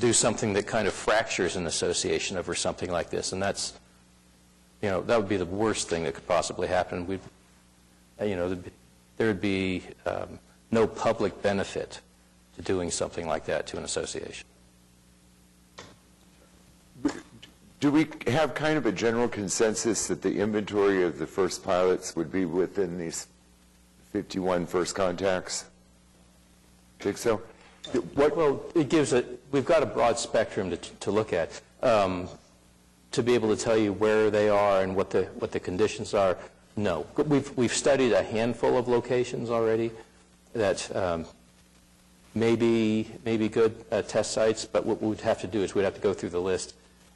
do something that kind of fractures an association over something like this. And that's, you know, that would be the worst thing that could possibly happen. We'd, you know, there would be no public benefit to doing something like that to an association. Do we have kind of a general consensus that the inventory of the first pilots would be within these 51 first contacts? Think so? Well, it gives we've got a broad spectrum to look at. To be able to tell you where they are and what the conditions are, no. We've studied a handful of locations already that may be good test sites, but what we'd have to do is we'd have to go through the list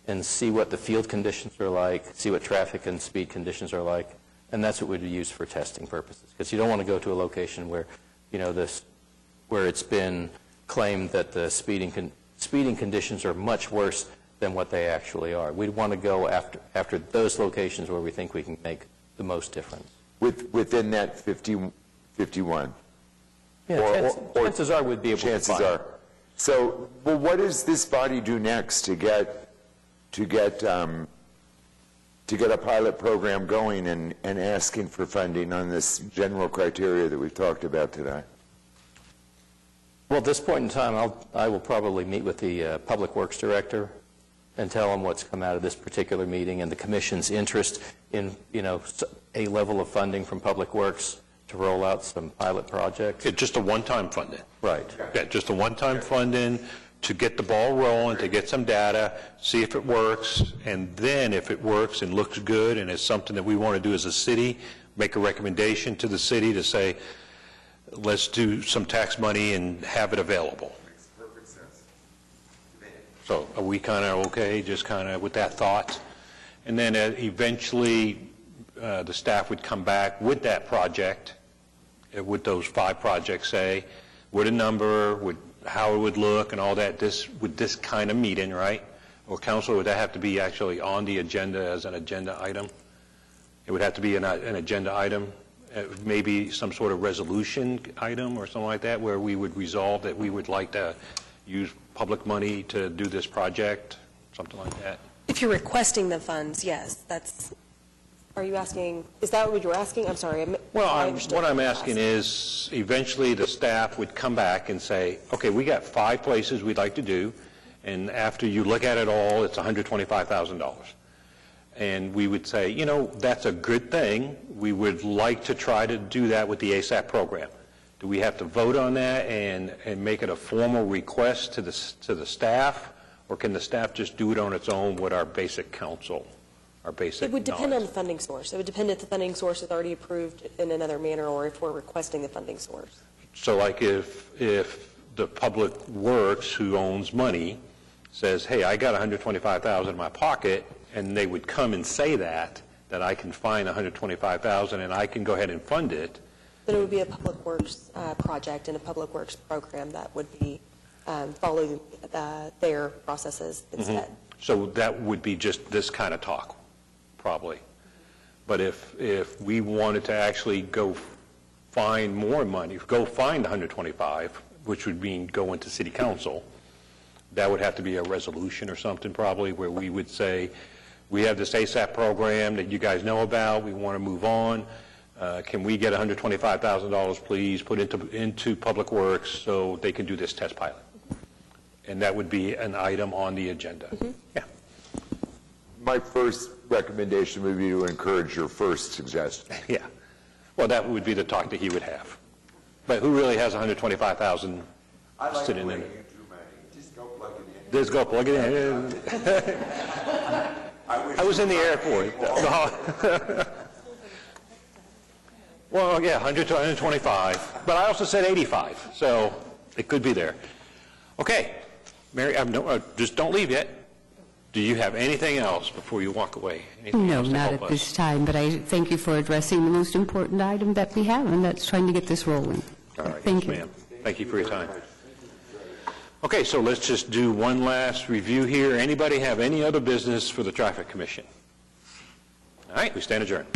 and see what the field conditions are like, see what traffic and speed conditions are like, and that's what we'd use for testing purposes. Because you don't want to go to a location where, you know, where it's been claimed that the speeding conditions are much worse than what they actually are. We'd want to go after those locations where we think we can make the most difference. Within that 51? Yeah, chances are we'd be able to find. Chances are. So, well, what does this body do next to get a pilot program going and asking for funding on this general criteria that we've talked about today? Well, at this point in time, I will probably meet with the Public Works Director and tell him what's come out of this particular meeting and the Commission's interest in, you know, a level of funding from Public Works to roll out some pilot projects. It's just a one-time funding. Right. Yeah, just a one-time funding to get the ball rolling, to get some data, see if it works, and then if it works and looks good and it's something that we want to do as a city, make a recommendation to the city to say, let's do some tax money and have it available. Makes perfect sense. So are we kind of okay, just kind of with that thought? And then eventually the staff would come back with that project, with those 5 projects, say, with a number, with how it would look and all that, with this kind of meeting, right? Or council, would that have to be actually on the agenda as an agenda item? It would have to be an agenda item, maybe some sort of resolution item or something like that, where we would resolve that we would like to use public money to do this project, something like that. If you're requesting the funds, yes, that's, are you asking, is that what you're asking? I'm sorry. Well, what I'm asking is, eventually the staff would come back and say, okay, we got 5 places we'd like to do, and after you look at it all, it's $125,000. And we would say, you know, that's a good thing. We would like to try to do that with the ASAP program. Do we have to vote on that and make it a formal request to the staff, or can the staff just do it on its own with our basic counsel? It would depend on the funding source. It would depend if the funding source is already approved in another manner or if we're requesting the funding source. So like if the Public Works, who owns money, says, hey, I got $125,000 in my pocket, and they would come and say that I can find $125,000 and I can go ahead and fund it. Then it would be a Public Works project and a Public Works program that would be following their processes instead. So that would be just this kind of talk, probably. But if we wanted to actually go find more money, go find 125, which would mean go into city council, that would have to be a resolution or something probably, where we would say, we have this ASAP program that you guys know about, we want to move on. Can we get $125,000, please, put into Public Works so they can do this test pilot? And that would be an item on the agenda. Yeah. My first recommendation would be to encourage your first suggestion. Yeah. Well, that would be the talk that he would have. But who really has $125,000 sitting in? Just go plug it in. Just go plug it in. I was in the airport. Well, yeah, 100 to 125. But I also said 85, so it could be there. Okay. Mary, just don't leave yet. Do you have anything else before you walk away? Anything No, else to not help at us? this time, but I thank you for addressing the most important item that we have, and that's trying to get this rolling. All right, Thank yes, you. ma'am. Thank you for your time. Okay, so let's just do one last review here. Anybody have any other business for the Traffic Commission? All right, we stand adjourned.